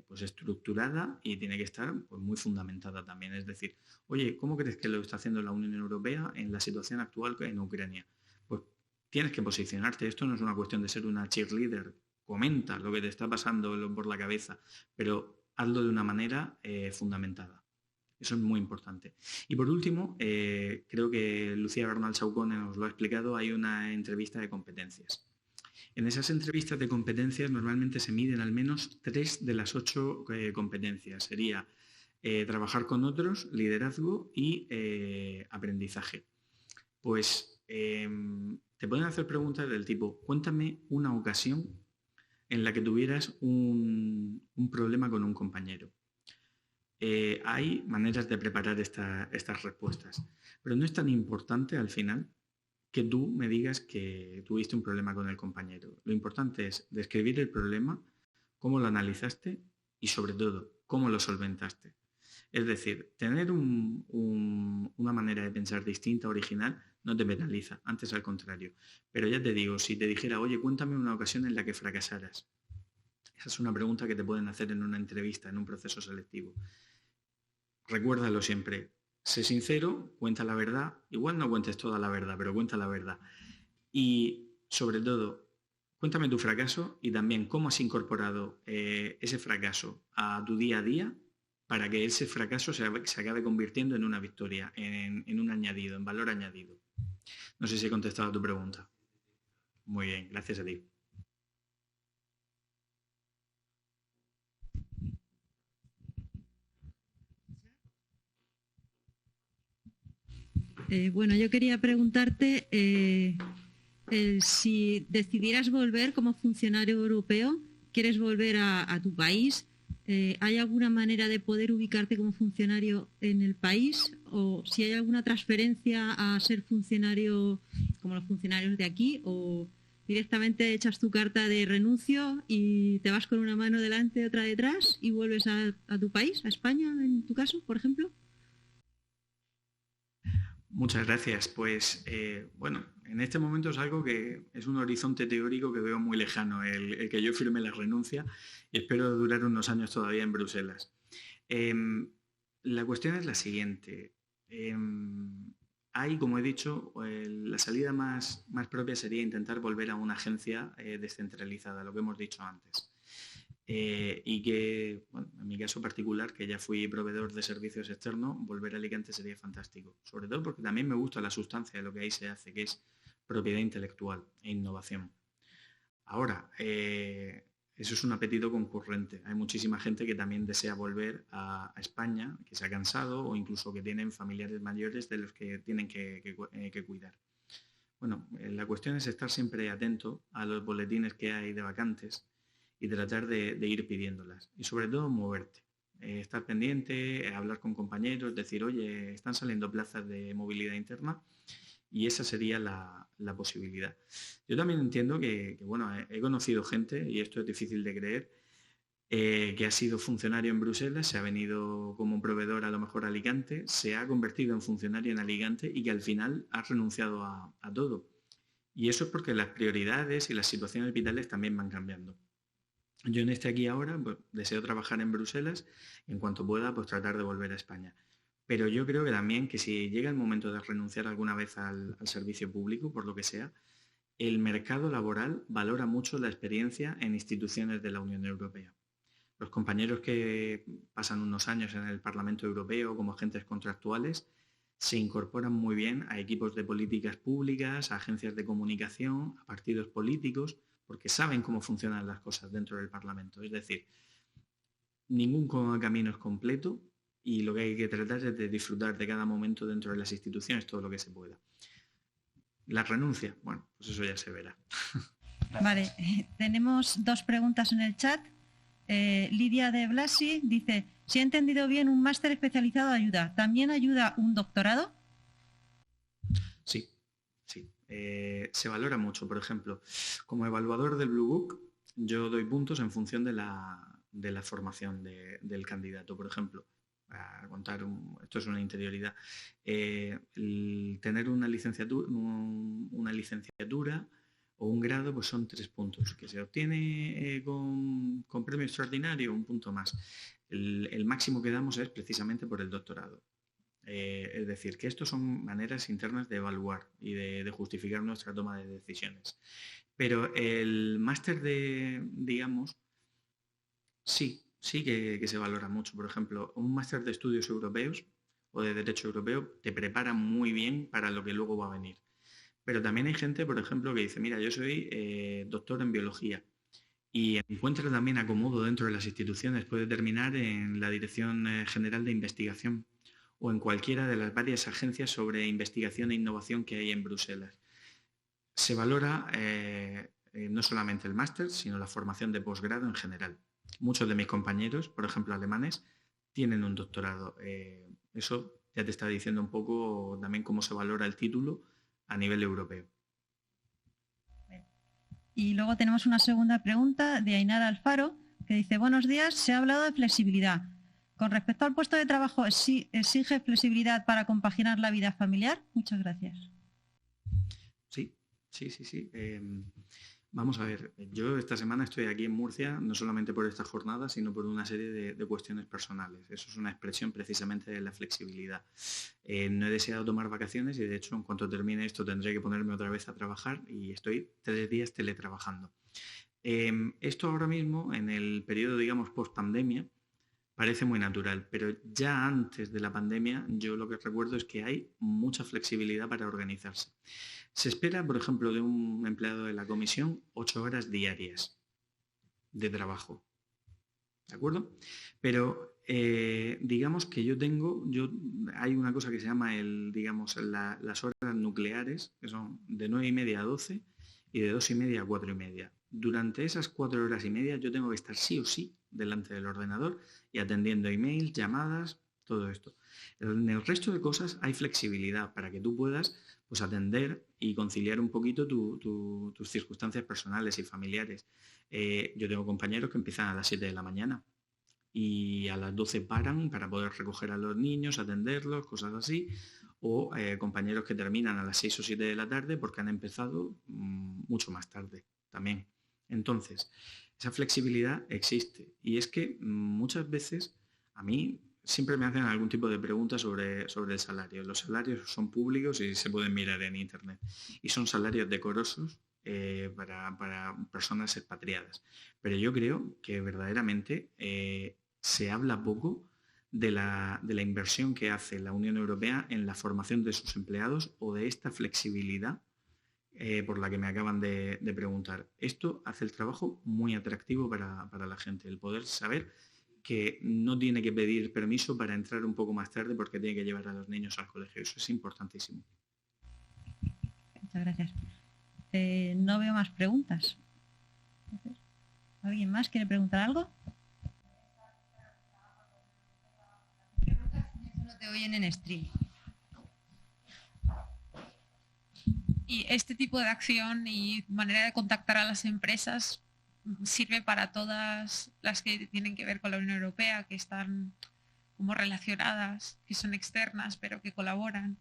pues estructurada y tiene que estar pues, muy fundamentada también. Es decir, oye, ¿cómo crees que lo está haciendo la Unión Europea en la situación actual en Ucrania? Pues tienes que posicionarte. Esto no es una cuestión de ser una cheerleader. Comenta lo que te está pasando por la cabeza, pero hazlo de una manera fundamentada. Eso es muy importante. Y por último, creo que Lucía Bernal Saucone nos lo ha explicado, hay una entrevista de competencias. En esas entrevistas de competencias normalmente se miden al menos 3 de las 8 competencias. Sería trabajar con otros, liderazgo y aprendizaje. Pues te pueden hacer preguntas del tipo, cuéntame una ocasión en la que tuvieras un problema con un compañero. Hay maneras de preparar estas respuestas, pero no es tan importante al final que tú me digas que tuviste un problema con el compañero. Lo importante es describir el problema, cómo lo analizaste y sobre todo, cómo lo solventaste. Es decir, tener una manera de pensar distinta, original, no te penaliza, antes al contrario. Pero ya te digo, si te dijera, oye, cuéntame una ocasión en la que fracasaras. Esa es una pregunta que te pueden hacer en una entrevista, en un proceso selectivo. Recuérdalo siempre. Sé sincero, cuenta la verdad. Igual no cuentes toda la verdad, pero cuenta la verdad. Y sobre todo, Cuéntame tu fracaso y también cómo has incorporado ese fracaso a tu día a día para que ese fracaso se acabe convirtiendo en una victoria, en un añadido, en valor añadido. No sé si he contestado a tu pregunta. Muy bien, gracias a ti. Bueno, yo quería preguntarte si decidieras volver como funcionario europeo, quieres volver a tu país, ¿hay alguna manera de poder ubicarte como funcionario en el país? ¿O si hay alguna transferencia a ser funcionario como los funcionarios de aquí? ¿O directamente echas tu carta de renuncio y te vas con una mano delante y otra detrás y vuelves a tu país, a España, en tu caso, por ejemplo? Muchas gracias. Pues bueno, en este momento es algo que es un horizonte teórico que veo muy lejano, el que yo firme la renuncia, y espero durar unos años todavía en Bruselas. La cuestión es la siguiente. Hay, como he dicho, la salida más propia sería intentar volver a una agencia descentralizada, lo que hemos dicho antes. Y que, bueno, en mi caso particular, que ya fui proveedor de servicios externos, volver a Alicante sería fantástico. Sobre todo porque también me gusta la sustancia de lo que ahí se hace, que es propiedad intelectual e innovación. Ahora, eso es un apetito concurrente. Hay muchísima gente que también desea volver a España, que se ha cansado o incluso que tienen familiares mayores de los que tienen que cuidar. Bueno, la cuestión es estar siempre atento a los boletines que hay de vacantes y tratar de ir pidiéndolas. Y sobre todo moverte, estar pendiente, hablar con compañeros, decir, oye, están saliendo plazas de movilidad interna, y esa sería la posibilidad. Yo también entiendo que bueno, he conocido gente, y esto es difícil de creer, que ha sido funcionario en Bruselas, se ha venido como proveedor a lo mejor a Alicante, se ha convertido en funcionario en Alicante y que al final ha renunciado a todo. Y eso es porque las prioridades y las situaciones vitales también van cambiando. Yo en este aquí ahora pues, deseo trabajar en Bruselas y en cuanto pueda pues tratar de volver a España. Pero yo creo que también que si llega el momento de renunciar alguna vez al servicio público, por lo que sea, el mercado laboral valora mucho la experiencia en instituciones de la Unión Europea. Los compañeros que pasan unos años en el Parlamento Europeo como agentes contractuales se incorporan muy bien a equipos de políticas públicas, a agencias de comunicación, a partidos políticos, porque saben cómo funcionan las cosas dentro del Parlamento. Es decir, ningún camino es completo y lo que hay que tratar es de disfrutar de cada momento dentro de las instituciones todo lo que se pueda. La renuncia, bueno, pues eso ya se verá. Vale, tenemos dos preguntas en el chat. Lidia de Blasi dice, si he entendido bien, un máster especializado ayuda. ¿También ayuda un doctorado? Sí. Se valora mucho. Por ejemplo, como evaluador del Blue Book, yo doy puntos en función de la formación del candidato. Por ejemplo, para contar, esto es una interioridad, el tener una licenciatura o un grado, pues son 3 puntos. Que se obtiene con premio extraordinario, 1 punto más. El máximo que damos es precisamente por el doctorado. Es decir, que estos son maneras internas de evaluar y de justificar nuestra toma de decisiones. Pero el máster digamos, sí que se valora mucho. Por ejemplo, un máster de estudios europeos o de derecho europeo te prepara muy bien para lo que luego va a venir. Pero también hay gente, por ejemplo, que dice, mira, yo soy doctor en biología y encuentra también acomodo dentro de las instituciones. Puede terminar en la Dirección General de Investigación o en cualquiera de las varias agencias sobre investigación e innovación que hay en Bruselas. Se valora no solamente el máster, sino la formación de posgrado en general. Muchos de mis compañeros, por ejemplo alemanes, tienen un doctorado. Eso ya te está diciendo un poco también cómo se valora el título a nivel europeo. Y luego tenemos una segunda pregunta de Ainara Alfaro, que dice, buenos días, se ha hablado de flexibilidad. Con respecto al puesto de trabajo, ¿exige flexibilidad para compaginar la vida familiar? Muchas gracias. Sí. Vamos a ver, yo esta semana estoy aquí en Murcia, no solamente por esta jornada, sino por una serie de cuestiones personales. Eso es una expresión precisamente de la flexibilidad. No he deseado tomar vacaciones y de hecho en cuanto termine esto tendré que ponerme otra vez a trabajar y estoy 3 días teletrabajando. Esto ahora mismo, en el periodo, digamos, post-pandemia, parece muy natural, pero ya antes de la pandemia yo lo que recuerdo es que hay mucha flexibilidad para organizarse. Se espera, por ejemplo, de un empleado de la comisión 8 horas diarias de trabajo, ¿de acuerdo? Pero digamos que hay una cosa que se llama las horas nucleares, que son de 9:30 a 12 y de 2:30 a 4:30. Durante esas 4 horas y media yo tengo que estar sí o sí delante del ordenador y atendiendo emails, llamadas, todo esto. En el resto de cosas hay flexibilidad para que tú puedas pues, atender y conciliar un poquito tus circunstancias personales y familiares. Yo tengo compañeros que empiezan a las 7 de la mañana y a las 12 paran para poder recoger a los niños, atenderlos, cosas así, o compañeros que terminan a las 6 o 7 de la tarde porque han empezado mucho más tarde también. Entonces, esa flexibilidad existe y es que muchas veces a mí siempre me hacen algún tipo de pregunta sobre el salario. Los salarios son públicos y se pueden mirar en internet y son salarios decorosos para personas expatriadas. Pero yo creo que verdaderamente se habla poco de la inversión que hace la Unión Europea en la formación de sus empleados o de esta flexibilidad por la que me acaban de preguntar. Esto hace el trabajo muy atractivo para la gente, el poder saber que no tiene que pedir permiso para entrar un poco más tarde porque tiene que llevar a los niños al colegio. Eso es importantísimo. Muchas gracias. No veo más preguntas. ¿Alguien más quiere preguntar algo? No te oyen en stream. Y este tipo de acción y manera de contactar a las empresas sirve para todas las que tienen que ver con la Unión Europea, que están como relacionadas, que son externas, pero que colaboran.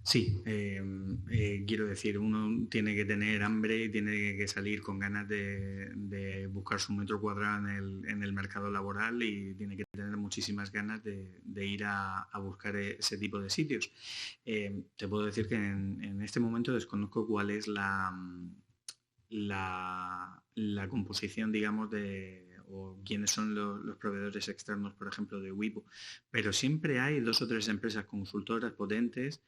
Sí, quiero decir, uno tiene que tener hambre y tiene que salir con ganas de buscar su metro cuadrado en el mercado laboral y tiene que tener muchísimas ganas de ir a buscar ese tipo de sitios. Te puedo decir que en este momento desconozco cuál es la composición, digamos, o quiénes son los proveedores externos, por ejemplo, de WIPO, pero siempre hay 2 o 3 empresas consultoras potentes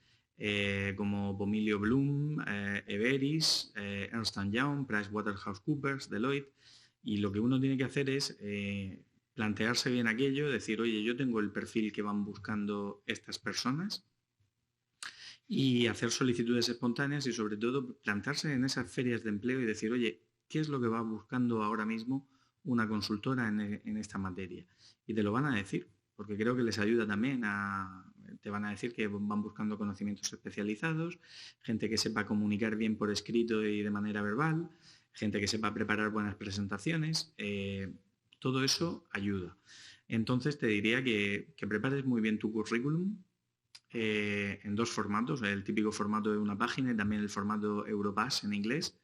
como Bomilio Bloom, Everis, Ernst & Young, PricewaterhouseCoopers, Deloitte, y lo que uno tiene que hacer es plantearse bien aquello, decir, oye, yo tengo el perfil que van buscando estas personas y hacer solicitudes espontáneas y sobre todo plantarse en esas ferias de empleo y decir, oye, ¿qué es lo que va buscando ahora mismo una consultora en esta materia? Y te lo van a decir, porque creo que les ayuda también te van a decir que van buscando conocimientos especializados, gente que sepa comunicar bien por escrito y de manera verbal, gente que sepa preparar buenas presentaciones, todo eso ayuda. Entonces te diría que prepares muy bien tu currículum en 2 formatos, el típico formato de una página y también el formato Europass en inglés,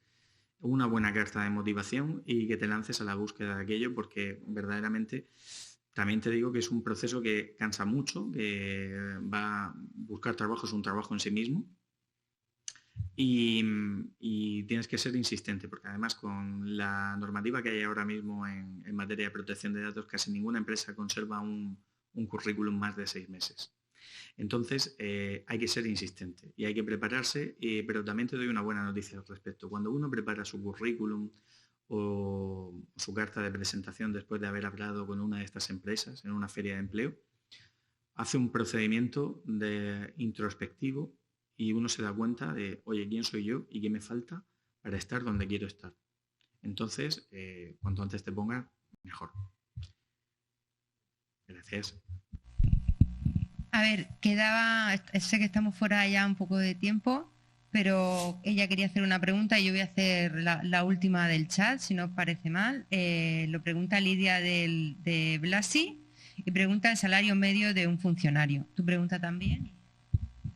una buena carta de motivación y que te lances a la búsqueda de aquello porque verdaderamente también te digo que es un proceso que cansa mucho, que buscar trabajo es un trabajo en sí mismo y tienes que ser insistente porque además con la normativa que hay ahora mismo en materia de protección de datos casi ninguna empresa conserva un currículum más de 6 meses. Entonces hay que ser insistente y hay que prepararse, pero también te doy una buena noticia al respecto. Cuando uno prepara su currículum o su carta de presentación después de haber hablado con una de estas empresas en una feria de empleo, hace un procedimiento introspectivo y uno se da cuenta de, oye, ¿quién soy yo y qué me falta para estar donde quiero estar? Entonces, cuanto antes te pongas, mejor. Gracias. A ver, sé que estamos fuera ya un poco de tiempo, pero ella quería hacer una pregunta y yo voy a hacer la última del chat, si no os parece mal. Lo pregunta Lidia de Blasi y pregunta el salario medio de un funcionario. ¿Tu pregunta también?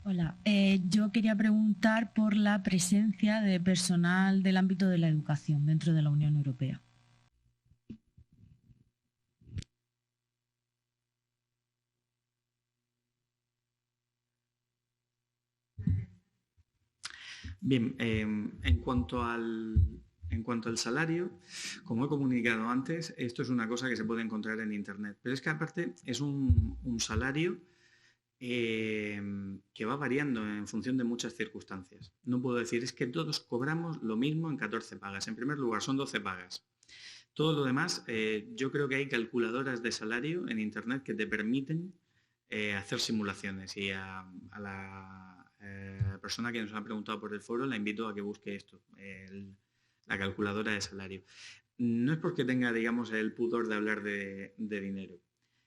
Hola, yo quería preguntar por la presencia de personal del ámbito de la educación dentro de la Unión Europea. Bien, en cuanto al salario, como he comunicado antes, esto es una cosa que se puede encontrar en Internet, pero es que aparte es un salario que va variando en función de muchas circunstancias. No puedo decir, es que todos cobramos lo mismo en 14 pagas. En primer lugar, son 12 pagas. Todo lo demás, yo creo que hay calculadoras de salario en Internet que te permiten hacer simulaciones, y a la persona que nos ha preguntado por el foro la invito a que busque esto, la calculadora de salario. No es porque tenga, digamos, el pudor de hablar de dinero,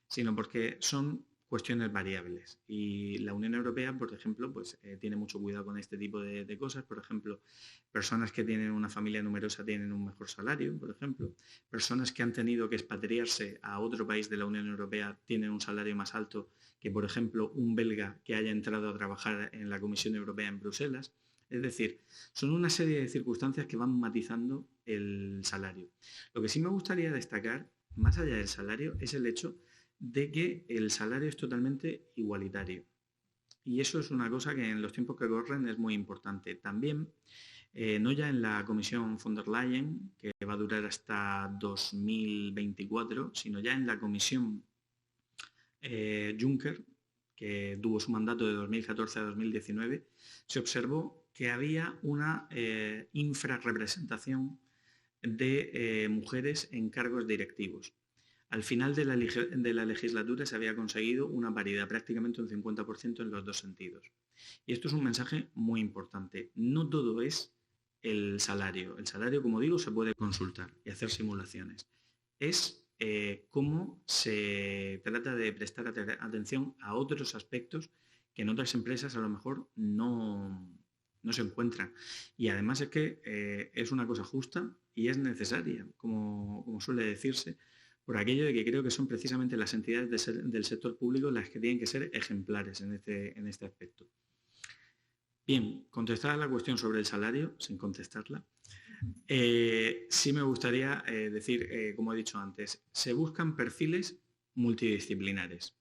sino porque son cuestiones variables, y la Unión Europea, por ejemplo, pues tiene mucho cuidado con este tipo de cosas. Por ejemplo, personas que tienen una familia numerosa tienen un mejor salario, por ejemplo. Personas que han tenido que expatriarse a otro país de la Unión Europea tienen un salario más alto que, por ejemplo, un belga que haya entrado a trabajar en la Comisión Europea en Bruselas. Es decir, son una serie de circunstancias que van matizando el salario. Lo que sí me gustaría destacar, más allá del salario, es el hecho de que el salario es totalmente igualitario. Y eso es una cosa que en los tiempos que corren es muy importante. También, no ya en la Comisión von der Leyen, que va a durar hasta 2024, sino ya en la Comisión Juncker, que tuvo su mandato de 2014 a 2019, se observó que había una infrarrepresentación de mujeres en cargos directivos. Al final de la legislatura se había conseguido una paridad, prácticamente un 50% en los dos sentidos. Y esto es un mensaje muy importante. No todo es el salario. El salario, como digo, se puede consultar y hacer simulaciones. Es cómo se trata de prestar atención a otros aspectos que en otras empresas a lo mejor no se encuentran. Y además es que es una cosa justa y es necesaria, como suele decirse, por aquello de que creo que son precisamente las entidades del sector público las que tienen que ser ejemplares en este aspecto. Bien, contestada la cuestión sobre el salario, sin contestarla, sí me gustaría decir, como he dicho antes, se buscan perfiles multidisciplinares.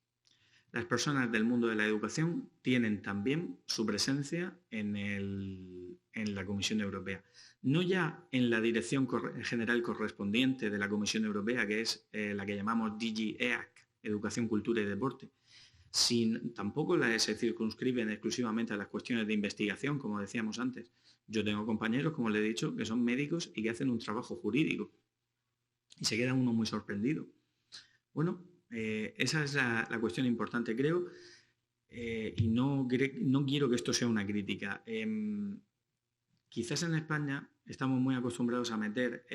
Las personas del mundo de la educación tienen también su presencia en la Comisión Europea. No ya en la dirección general correspondiente de la Comisión Europea, que es la que llamamos DG EAC, Educación, Cultura y Deporte, tampoco se circunscriben exclusivamente a las cuestiones de investigación, como decíamos antes. Yo tengo compañeros, como le he dicho, que son médicos y que hacen un trabajo jurídico, y se queda uno muy sorprendido. Bueno, esa es la cuestión importante, creo, y no quiero que esto sea una crítica. Quizás en España estamos muy acostumbrados a meter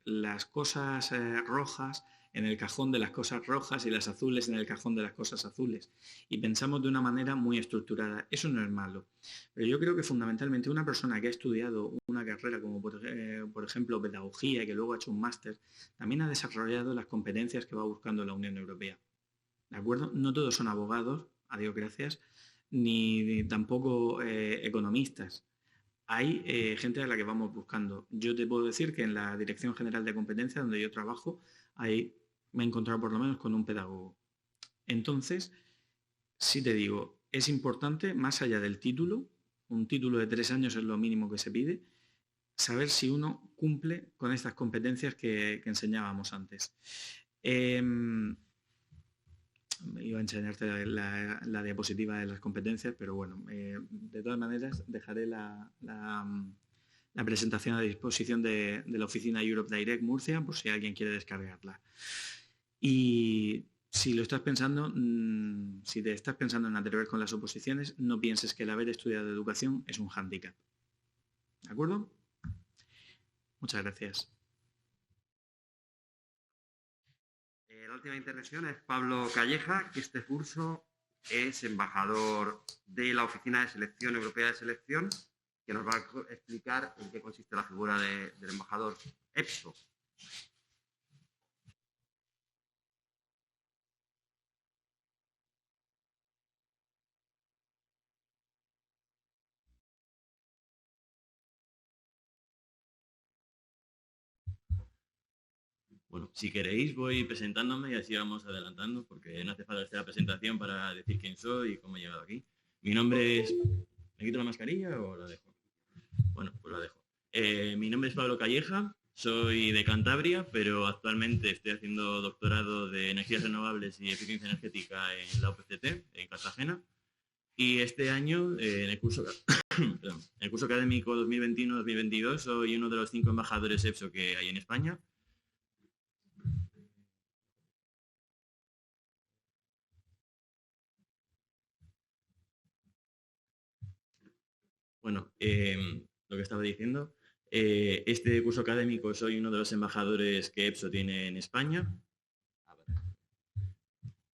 las cosas rojas en el cajón de las cosas rojas y las azules en el cajón de las cosas azules, y pensamos de una manera muy estructurada. Eso no es malo, pero yo creo que fundamentalmente una persona que ha estudiado una carrera como por ejemplo pedagogía y que luego ha hecho un máster, también ha desarrollado las competencias que va buscando la Unión Europea. ¿De acuerdo? No todos son abogados, a Dios gracias, ni tampoco economistas. Hay gente a la que vamos buscando. Yo te puedo decir que en la Dirección General de Competencia, donde yo trabajo, me he encontrado por lo menos con un pedagogo. Entonces, sí te digo, es importante, más allá del título, un título de 3 años es lo mínimo que se pide, saber si uno cumple con estas competencias que enseñábamos antes. Iba a enseñarte la diapositiva de las competencias, pero bueno, de todas maneras dejaré la presentación a disposición de la oficina Europe Direct Murcia, por si alguien quiere descargarla. Y si lo estás pensando, si te estás pensando en atrever con las oposiciones, no pienses que el haber estudiado educación es un hándicap. ¿De acuerdo? Muchas gracias. La última intervención es Pablo Calleja, que este curso es embajador de la Oficina de Selección Europea de Selección, que nos va a explicar en qué consiste la figura del embajador EPSO. Bueno, si queréis voy presentándome y así vamos adelantando, porque no hace falta hacer la presentación para decir quién soy y cómo he llegado aquí. Mi nombre es... ¿Me quito la mascarilla o la dejo? Bueno, pues la dejo. Mi nombre es Pablo Calleja, soy de Cantabria, pero actualmente estoy haciendo doctorado de energías renovables y eficiencia energética en la UPCT, en Cartagena. Y este año, en el curso académico 2021-2022, soy uno de los 5 embajadores EPSO que hay en España. Bueno, lo que estaba diciendo, este curso académico soy uno de los embajadores que EPSO tiene en España.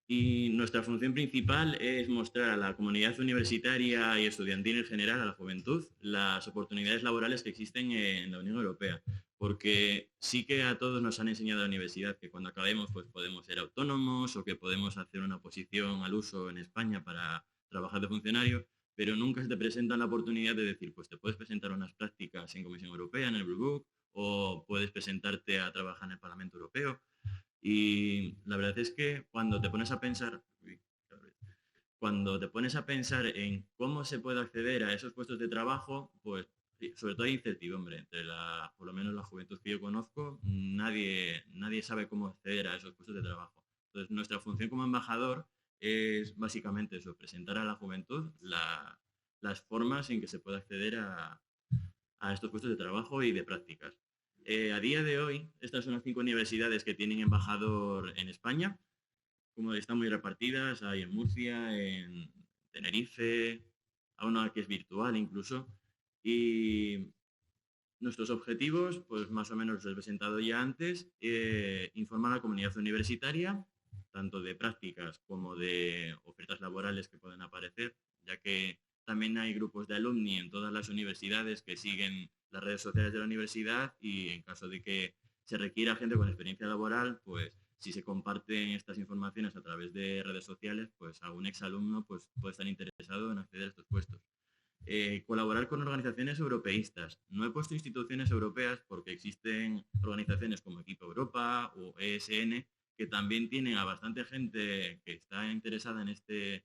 Y nuestra función principal es mostrar a la comunidad universitaria y estudiantil en general, a la juventud, las oportunidades laborales que existen en la Unión Europea. Porque sí que a todos nos han enseñado a la universidad que cuando acabemos pues podemos ser autónomos o que podemos hacer una oposición al uso en España para trabajar de funcionario, pero nunca se te presenta la oportunidad de decir, pues te puedes presentar unas prácticas en Comisión Europea, en el Blue Book, o puedes presentarte a trabajar en el Parlamento Europeo. Y la verdad es que cuando te pones a pensar en cómo se puede acceder a esos puestos de trabajo, pues sobre todo hay incertidumbre entre por lo menos la juventud que yo conozco, nadie sabe cómo acceder a esos puestos de trabajo. Entonces nuestra función como embajador es básicamente eso, presentar a la juventud las formas en que se puede acceder a estos puestos de trabajo y de prácticas. A día de hoy, estas son las 5 universidades que tienen embajador en España. Como están muy repartidas, hay en Murcia, en Tenerife, hay una que es virtual incluso. Y nuestros objetivos, pues más o menos los he presentado ya antes, informar a la comunidad universitaria, tanto de prácticas como de ofertas laborales que pueden aparecer, ya que también hay grupos de alumni en todas las universidades que siguen las redes sociales de la universidad y en caso de que se requiera gente con experiencia laboral, pues si se comparten estas informaciones a través de redes sociales, pues algún exalumno pues, puede estar interesado en acceder a estos puestos. Colaborar con organizaciones europeístas. No he puesto instituciones europeas porque existen organizaciones como Equipo Europa o ESN que también tienen a bastante gente que está interesada en este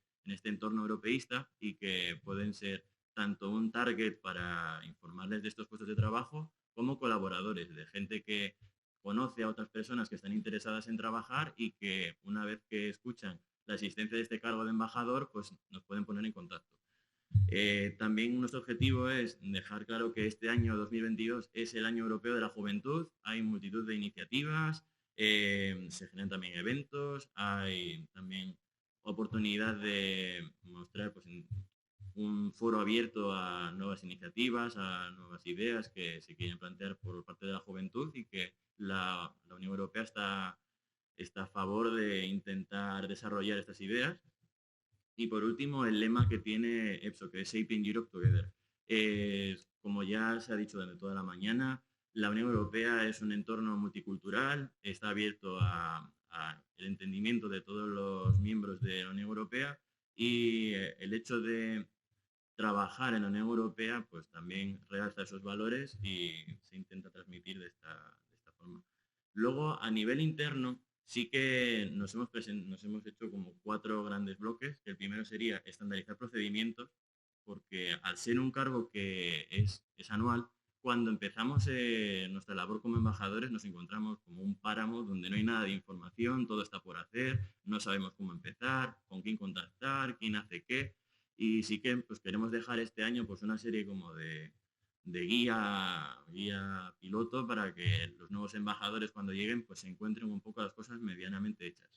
entorno europeísta y que pueden ser tanto un target para informarles de estos puestos de trabajo como colaboradores, de gente que conoce a otras personas que están interesadas en trabajar y que una vez que escuchan la existencia de este cargo de embajador, pues nos pueden poner en contacto. También nuestro objetivo es dejar claro que este año 2022 es el año europeo de la juventud. Hay multitud de iniciativas, se generan también eventos, hay también oportunidad de mostrar pues, un foro abierto a nuevas iniciativas, a nuevas ideas que se quieren plantear por parte de la juventud y que la Unión Europea está a favor de intentar desarrollar estas ideas. Y por último, el lema que tiene EPSO, que es Shaping Europe Together. Como ya se ha dicho durante toda la mañana, la Unión Europea es un entorno multicultural, está abierto a el entendimiento de todos los miembros de la Unión Europea y el hecho de trabajar en la Unión Europea pues también realza esos valores y se intenta transmitir de esta forma. Luego, a nivel interno, sí que nos hemos hecho como 4 grandes bloques. El primero sería estandarizar procedimientos, porque al ser un cargo que es anual, cuando empezamos nuestra labor como embajadores nos encontramos como un páramo donde no hay nada de información, todo está por hacer, no sabemos cómo empezar, con quién contactar, quién hace qué, y sí que pues, queremos dejar este año pues, una serie como de guía piloto para que los nuevos embajadores cuando lleguen pues se encuentren un poco las cosas medianamente hechas.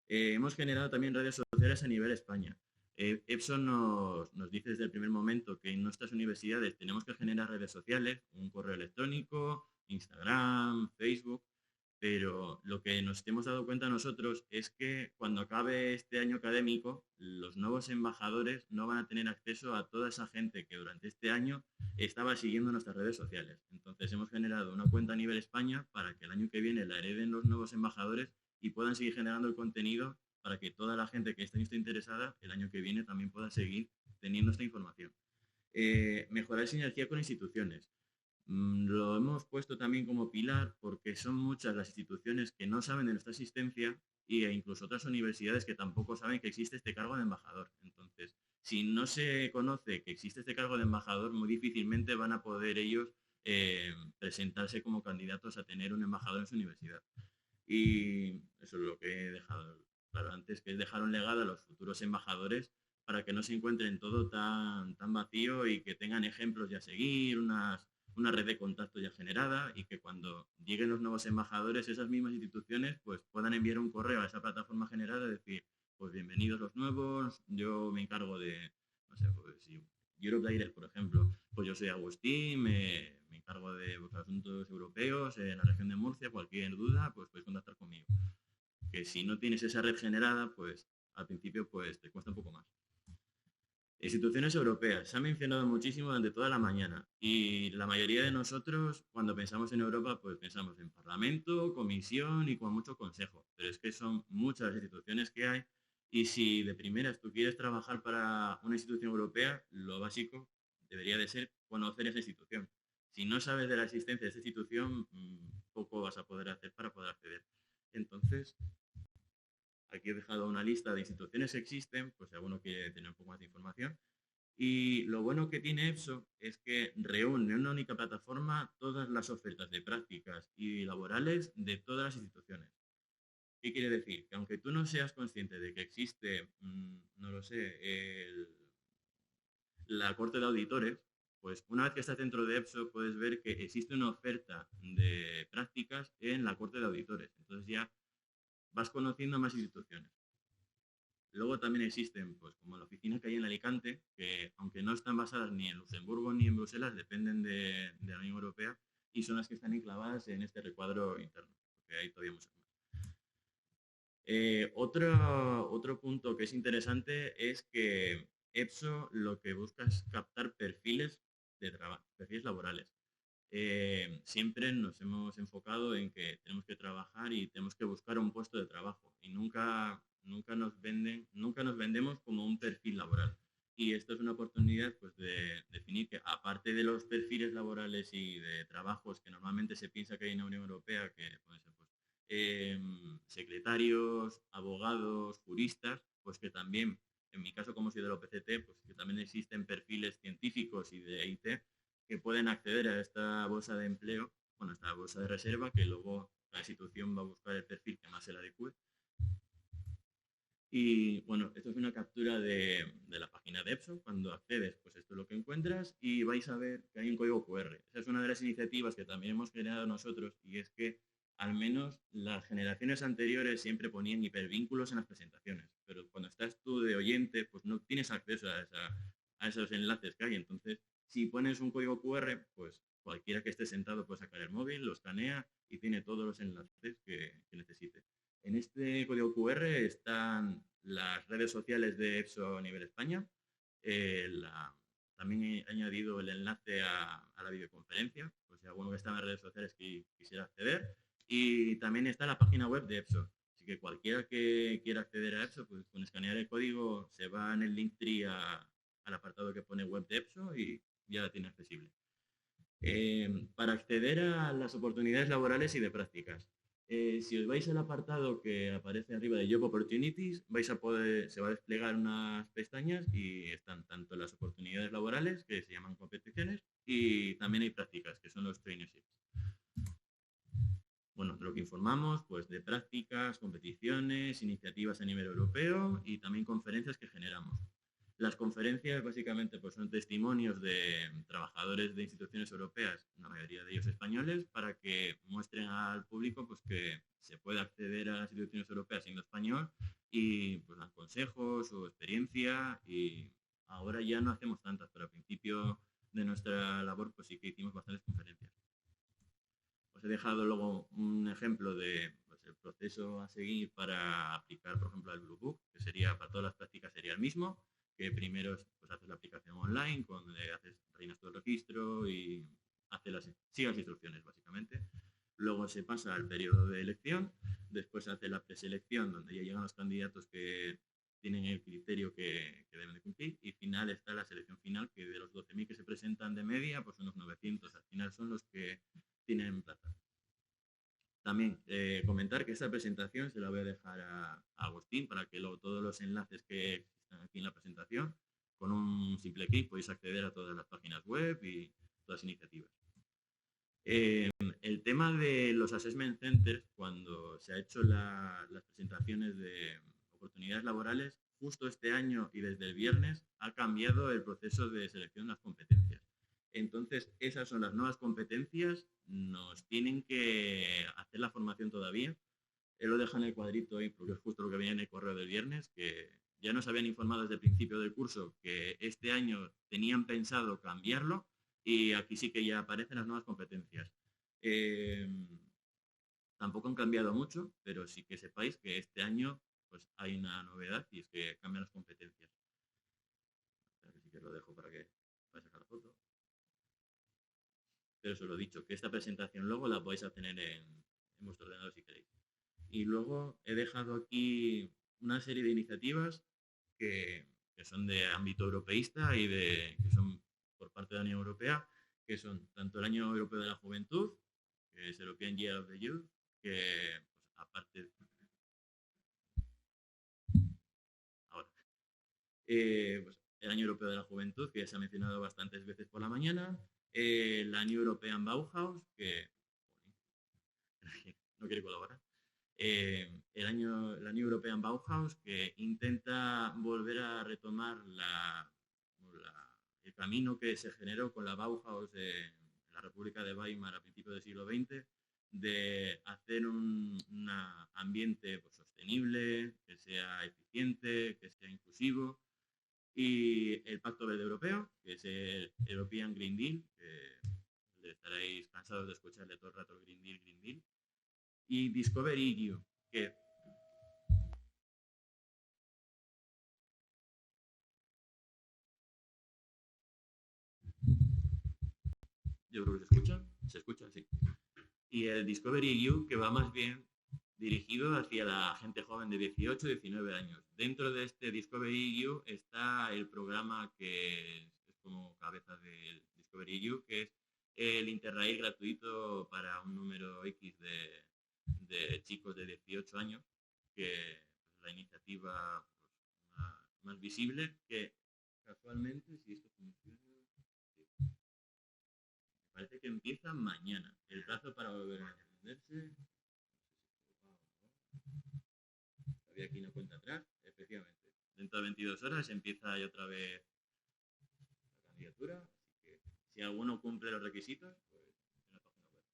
Hemos generado también redes sociales a nivel España. EPSO nos dice desde el primer momento que en nuestras universidades tenemos que generar redes sociales, un correo electrónico, Instagram, Facebook, pero lo que nos hemos dado cuenta nosotros es que cuando acabe este año académico, los nuevos embajadores no van a tener acceso a toda esa gente que durante este año estaba siguiendo nuestras redes sociales. Entonces hemos generado una cuenta a nivel España para que el año que viene la hereden los nuevos embajadores y puedan seguir generando el contenido para que toda la gente que esté interesada el año que viene también pueda seguir teniendo esta información. Mejorar sinergia con instituciones. Lo hemos puesto también como pilar porque son muchas las instituciones que no saben de nuestra existencia e incluso otras universidades que tampoco saben que existe este cargo de embajador. Entonces, si no se conoce que existe este cargo de embajador, muy difícilmente van a poder ellos presentarse como candidatos a tener un embajador en su universidad. Y eso es lo que he dejado claro antes, que es dejar un legado a los futuros embajadores para que no se encuentren todo tan vacío y que tengan ejemplos ya a seguir, una red de contacto ya generada y que cuando lleguen los nuevos embajadores, esas mismas instituciones pues puedan enviar un correo a esa plataforma generada y decir, pues bienvenidos los nuevos, yo me encargo de, no sé, pues si Europe Direct, por ejemplo, pues yo soy Agustín, me encargo de los asuntos europeos en la región de Murcia, cualquier duda, pues puedes contactar conmigo. Que si no tienes esa red generada, pues al principio pues te cuesta un poco más. Instituciones europeas. Se ha mencionado muchísimo durante toda la mañana y la mayoría de nosotros cuando pensamos en Europa pues pensamos en Parlamento, Comisión y con mucho consejo. Pero es que son muchas las instituciones que hay y si de primeras tú quieres trabajar para una institución europea, lo básico debería de ser conocer esa institución. Si no sabes de la existencia de esa institución, poco vas a poder hacer para poder acceder. Entonces, aquí he dejado una lista de instituciones que existen, pues si alguno quiere tener un poco más de información. Y lo bueno que tiene EPSO es que reúne en una única plataforma todas las ofertas de prácticas y laborales de todas las instituciones. ¿Qué quiere decir? Que aunque tú no seas consciente de que existe, no lo sé, la Corte de Auditores, pues una vez que estás dentro de EPSO puedes ver que existe una oferta de prácticas en la Corte de Auditores. Entonces ya vas conociendo más instituciones. Luego también existen, pues como la oficina que hay en Alicante, que aunque no están basadas ni en Luxemburgo ni en Bruselas, dependen de la Unión Europea y son las que están enclavadas en este recuadro interno, porque hay todavía muchas más. Otro punto que es interesante es que EPSO lo que busca es captar perfiles de trabajo, perfiles laborales. Siempre nos hemos enfocado en que tenemos que trabajar y tenemos que buscar un puesto de trabajo y nunca nos vendemos como un perfil laboral. Y esto es una oportunidad pues, de definir que aparte de los perfiles laborales y de trabajos que normalmente se piensa que hay en la Unión Europea, que pueden ser pues, secretarios, abogados, juristas, pues que también, en mi caso como soy de la OPCT, pues que también existen perfiles científicos y de IT que pueden acceder a esta bolsa de empleo, bueno, esta bolsa de reserva, que luego la institución va a buscar el perfil que más se le adecue. Y bueno, esto es una captura de la página de EPSO. Cuando accedes, pues esto es lo que encuentras y vais a ver que hay un código QR. Esa es una de las iniciativas que también hemos generado nosotros y es que al menos las generaciones anteriores siempre ponían hipervínculos en las presentaciones, pero cuando estás tú de oyente, pues no tienes acceso a esos enlaces que hay. Entonces, si pones un código QR, pues cualquiera que esté sentado puede sacar el móvil, lo escanea y tiene todos los enlaces que necesite. En este código QR están las redes sociales de EPSO a nivel España. También he añadido el enlace a la videoconferencia, pues si alguno que está en las redes sociales quisiera acceder. Y también está la página web de EPSO. Así que cualquiera que quiera acceder a EPSO, pues con escanear el código se va en el Linktree al apartado que pone web de EPSO y ya la tiene accesible. Para acceder a las oportunidades laborales y de prácticas. Si os vais al apartado que aparece arriba de Job Opportunities, se va a desplegar unas pestañas y están tanto las oportunidades laborales, que se llaman competiciones, y también hay prácticas, que son los traineeships. Bueno, lo que informamos, pues de prácticas, competiciones, iniciativas a nivel europeo y también conferencias que generamos. Las conferencias básicamente pues, son testimonios de trabajadores de instituciones europeas, la mayoría de ellos españoles, para que muestren al público pues, que se puede acceder a las instituciones europeas siendo español y pues, dan consejos, su experiencia y ahora ya no hacemos tantas, pero al principio de nuestra labor pues sí que hicimos bastantes conferencias. Os he dejado luego un ejemplo de pues, el proceso a seguir para aplicar, por ejemplo, el Blue Book, que sería para todas las prácticas sería el mismo, que primero pues, haces la aplicación online, rellenas todo el registro y sigue las instrucciones, básicamente. Luego se pasa al periodo de elección, después se hace la preselección, donde ya llegan los candidatos que tienen el criterio que deben de cumplir, y final está la selección final, que de los 12.000 que se presentan de media, pues unos 900 al final son los que tienen plaza. También comentar que esta presentación se la voy a dejar a Agustín para que luego todos los enlaces que están aquí en la presentación, con un simple clic podéis acceder a todas las páginas web y todas las iniciativas. El tema de los assessment centers, cuando se ha hecho las presentaciones de oportunidades laborales, justo este año y desde el viernes ha cambiado el proceso de selección de las competencias. Entonces, esas son las nuevas competencias, nos tienen que hacer la formación todavía. Él lo deja en el cuadrito ahí, porque es justo lo que venía en el correo del viernes, que ya nos habían informado desde el principio del curso que este año tenían pensado cambiarlo, y aquí sí que ya aparecen las nuevas competencias. Tampoco han cambiado mucho, pero sí que sepáis que este año pues hay una novedad, y es que cambian las competencias. Así que lo dejo para que vaya a sacar la foto. Pero os lo he dicho, que esta presentación luego la podéis obtener en vuestro ordenador si queréis. Y luego he dejado aquí una serie de iniciativas que son de ámbito europeísta y que son por parte de la Unión Europea, que son tanto el Año Europeo de la Juventud, que es European Year of the Youth, que pues, aparte... Ahora. Pues, el Año Europeo de la Juventud, que ya se ha mencionado bastantes veces por la mañana, la New European Bauhaus, que no quiere colaborar, la New European Bauhaus, que intenta volver a retomar el camino que se generó con la Bauhaus en la República de Weimar a principios del siglo XX, de hacer un ambiente pues, sostenible, que sea eficiente, que sea inclusivo. Y el Pacto Verde Europeo, que es el European Green Deal, que estaréis cansados de escucharle todo el rato el Green Deal, Green Deal. Y Discovery EU, que yo creo que se escucha, sí. Y el Discovery EU, que va más bien dirigido hacia la gente joven de 18 y 19 años. Dentro de este Discovery EU está el programa que es como cabeza del Discovery EU, que es el Interrail gratuito para un número X de chicos de 18 años, que es la iniciativa pues, más visible, que casualmente, si esto funciona, sí, me parece que empieza mañana. El plazo para volver a encenderse... Había aquí una cuenta atrás, efectivamente. Dentro de 22 horas empieza ya otra vez la candidatura, así que si alguno cumple los requisitos, pues en la página web.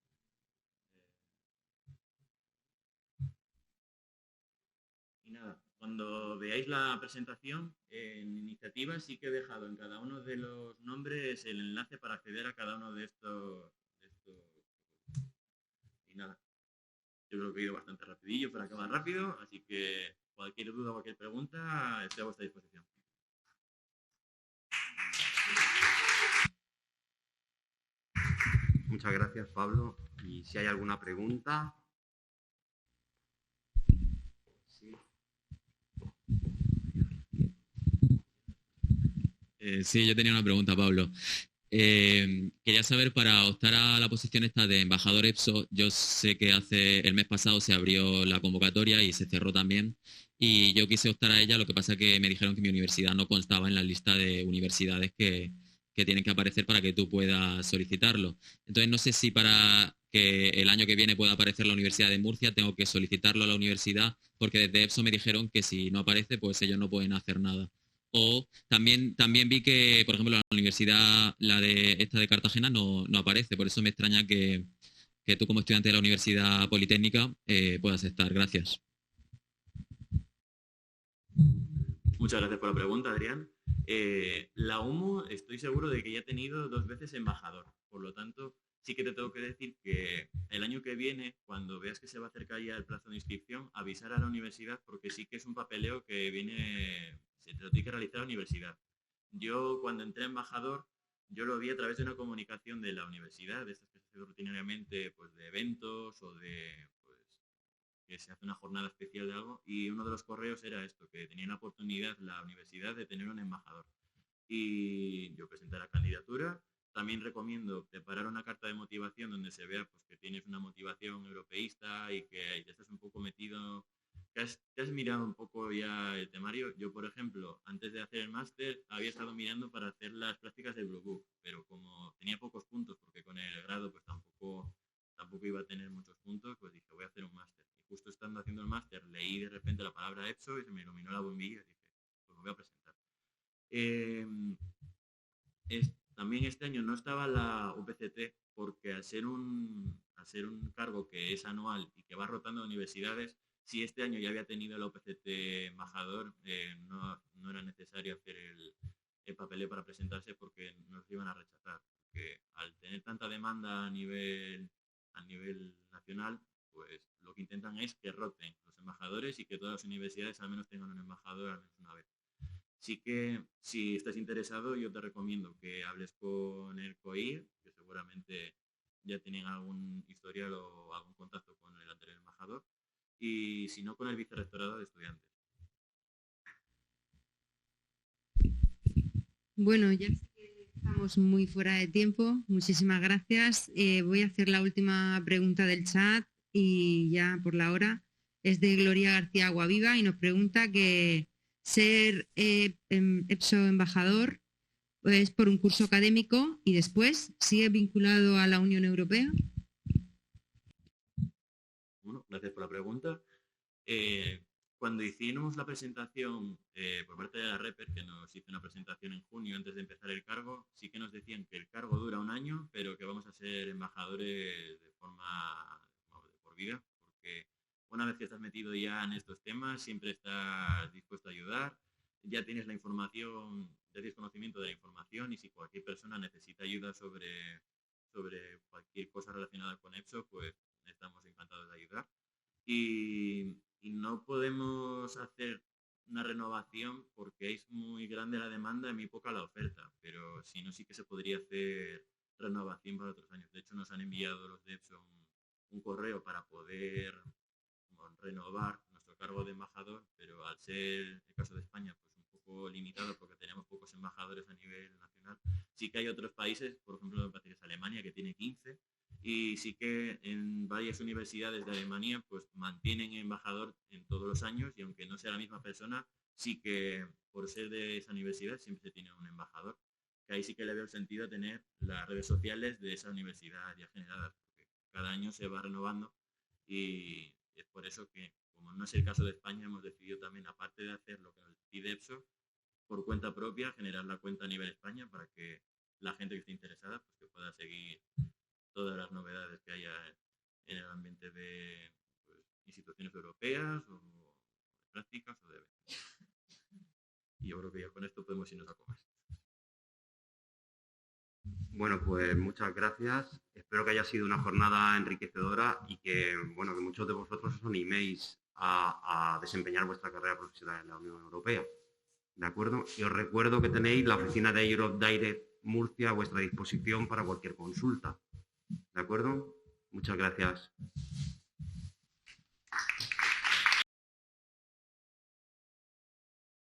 Y nada, cuando veáis la presentación en iniciativas, sí que he dejado en cada uno de los nombres el enlace para acceder a cada uno de estos. Y nada. Yo creo que he ido bastante rapidillo para acabar rápido, así que cualquier duda o cualquier pregunta estoy a vuestra disposición. Muchas gracias, Pablo. Y si hay alguna pregunta... Sí. Sí, yo tenía una pregunta, Pablo. Quería saber, para optar a la posición esta de embajador EPSO, yo sé que el mes pasado se abrió la convocatoria y se cerró también, y yo quise optar a ella, lo que pasa es que me dijeron que mi universidad no constaba en la lista de universidades que tienen que aparecer para que tú puedas solicitarlo. Entonces no sé si para que el año que viene pueda aparecer la Universidad de Murcia tengo que solicitarlo a la universidad, porque desde EPSO me dijeron que si no aparece, pues ellos no pueden hacer nada. O también vi que, por ejemplo, la universidad, la de esta de Cartagena, no aparece. Por eso me extraña que tú, como estudiante de la Universidad Politécnica, puedas estar. Gracias. Muchas gracias por la pregunta, Adrián. La UMU estoy seguro de que ya ha tenido 2 veces embajador. Por lo tanto, sí que te tengo que decir que el año que viene, cuando veas que se va a acercar ya el plazo de inscripción, avisar a la universidad, porque sí que es un papeleo que se te lo tiene que realizar la universidad. Yo, cuando entré a embajador, yo lo vi a través de una comunicación de la universidad, de estas que se hace rutinariamente, pues de eventos o de que se hace una jornada especial de algo, y uno de los correos era esto, que tenía la oportunidad la universidad de tener un embajador. Y yo presenté la candidatura. También recomiendo preparar una carta de motivación donde se vea pues, que tienes una motivación europeísta y que ya estás un poco metido, que has mirado un poco ya el temario. Yo, por ejemplo, antes de hacer el máster, había estado mirando para hacer las prácticas del Blue Book, pero como tenía pocos puntos, porque con el grado pues tampoco iba a tener muchos puntos, pues dije, voy a hacer un máster. Y justo estando haciendo el máster, leí de repente la palabra EPSO y se me iluminó la bombilla y dije, pues me voy a presentar. También este año no estaba la UPCT porque al ser un cargo que es anual y que va rotando universidades, si este año ya había tenido la UPCT embajador, no era necesario hacer el papeleo para presentarse porque nos iban a rechazar. Porque al tener tanta demanda a nivel nacional, pues lo que intentan es que roten los embajadores y que todas las universidades al menos tengan un embajador al menos una vez. Así que si estás interesado, yo te recomiendo que hables con el COIR, que seguramente ya tienen algún historial o algún contacto con el anterior embajador, y si no, con el vicerrectorado de estudiantes. Bueno, ya sé que estamos muy fuera de tiempo. Muchísimas gracias. Voy a hacer la última pregunta del chat y ya por la hora. Es de Gloria García Aguaviva y nos pregunta que ser EPSO embajador es por un curso académico y después sigue vinculado a la Unión Europea. Bueno, gracias por la pregunta. Cuando hicimos la presentación por parte de la REPER, que nos hizo una presentación en junio antes de empezar el cargo, sí que nos decían que el cargo dura 1 año, pero que vamos a ser embajadores de forma de por vida, porque una vez que estás metido ya en estos temas, siempre estás dispuesto a ayudar, ya tienes la información, ya tienes conocimiento de la información y si cualquier persona necesita ayuda sobre cualquier cosa relacionada con EPSO, pues estamos encantados de ayudar. Y no podemos hacer una renovación porque es muy grande la demanda y muy poca la oferta, pero si no, sí que se podría hacer renovación para otros años. De hecho, nos han enviado los de EPSO un correo para poder renovar nuestro cargo de embajador, pero al ser el caso de España pues un poco limitado porque tenemos pocos embajadores a nivel nacional, sí que hay otros países, por ejemplo me parece que es Alemania, que tiene 15, y sí que en varias universidades de Alemania pues mantienen embajador en todos los años y aunque no sea la misma persona, sí que por ser de esa universidad siempre se tiene un embajador, que ahí sí que le veo el sentido a tener las redes sociales de esa universidad ya generadas, porque cada año se va renovando y es por eso que, como no es el caso de España, hemos decidido también, aparte de hacer lo que nos pide EPSO, por cuenta propia, generar la cuenta a nivel España para que la gente que esté interesada pues, que pueda seguir todas las novedades que haya en el ambiente de pues, instituciones europeas o de prácticas o de eventos. Y yo creo que ya con esto podemos irnos a comer. Bueno, pues muchas gracias. Espero que haya sido una jornada enriquecedora y que, bueno, que muchos de vosotros os animéis a desempeñar vuestra carrera profesional en la Unión Europea. ¿De acuerdo? Y os recuerdo que tenéis la oficina de Europe Direct Murcia a vuestra disposición para cualquier consulta. ¿De acuerdo? Muchas gracias.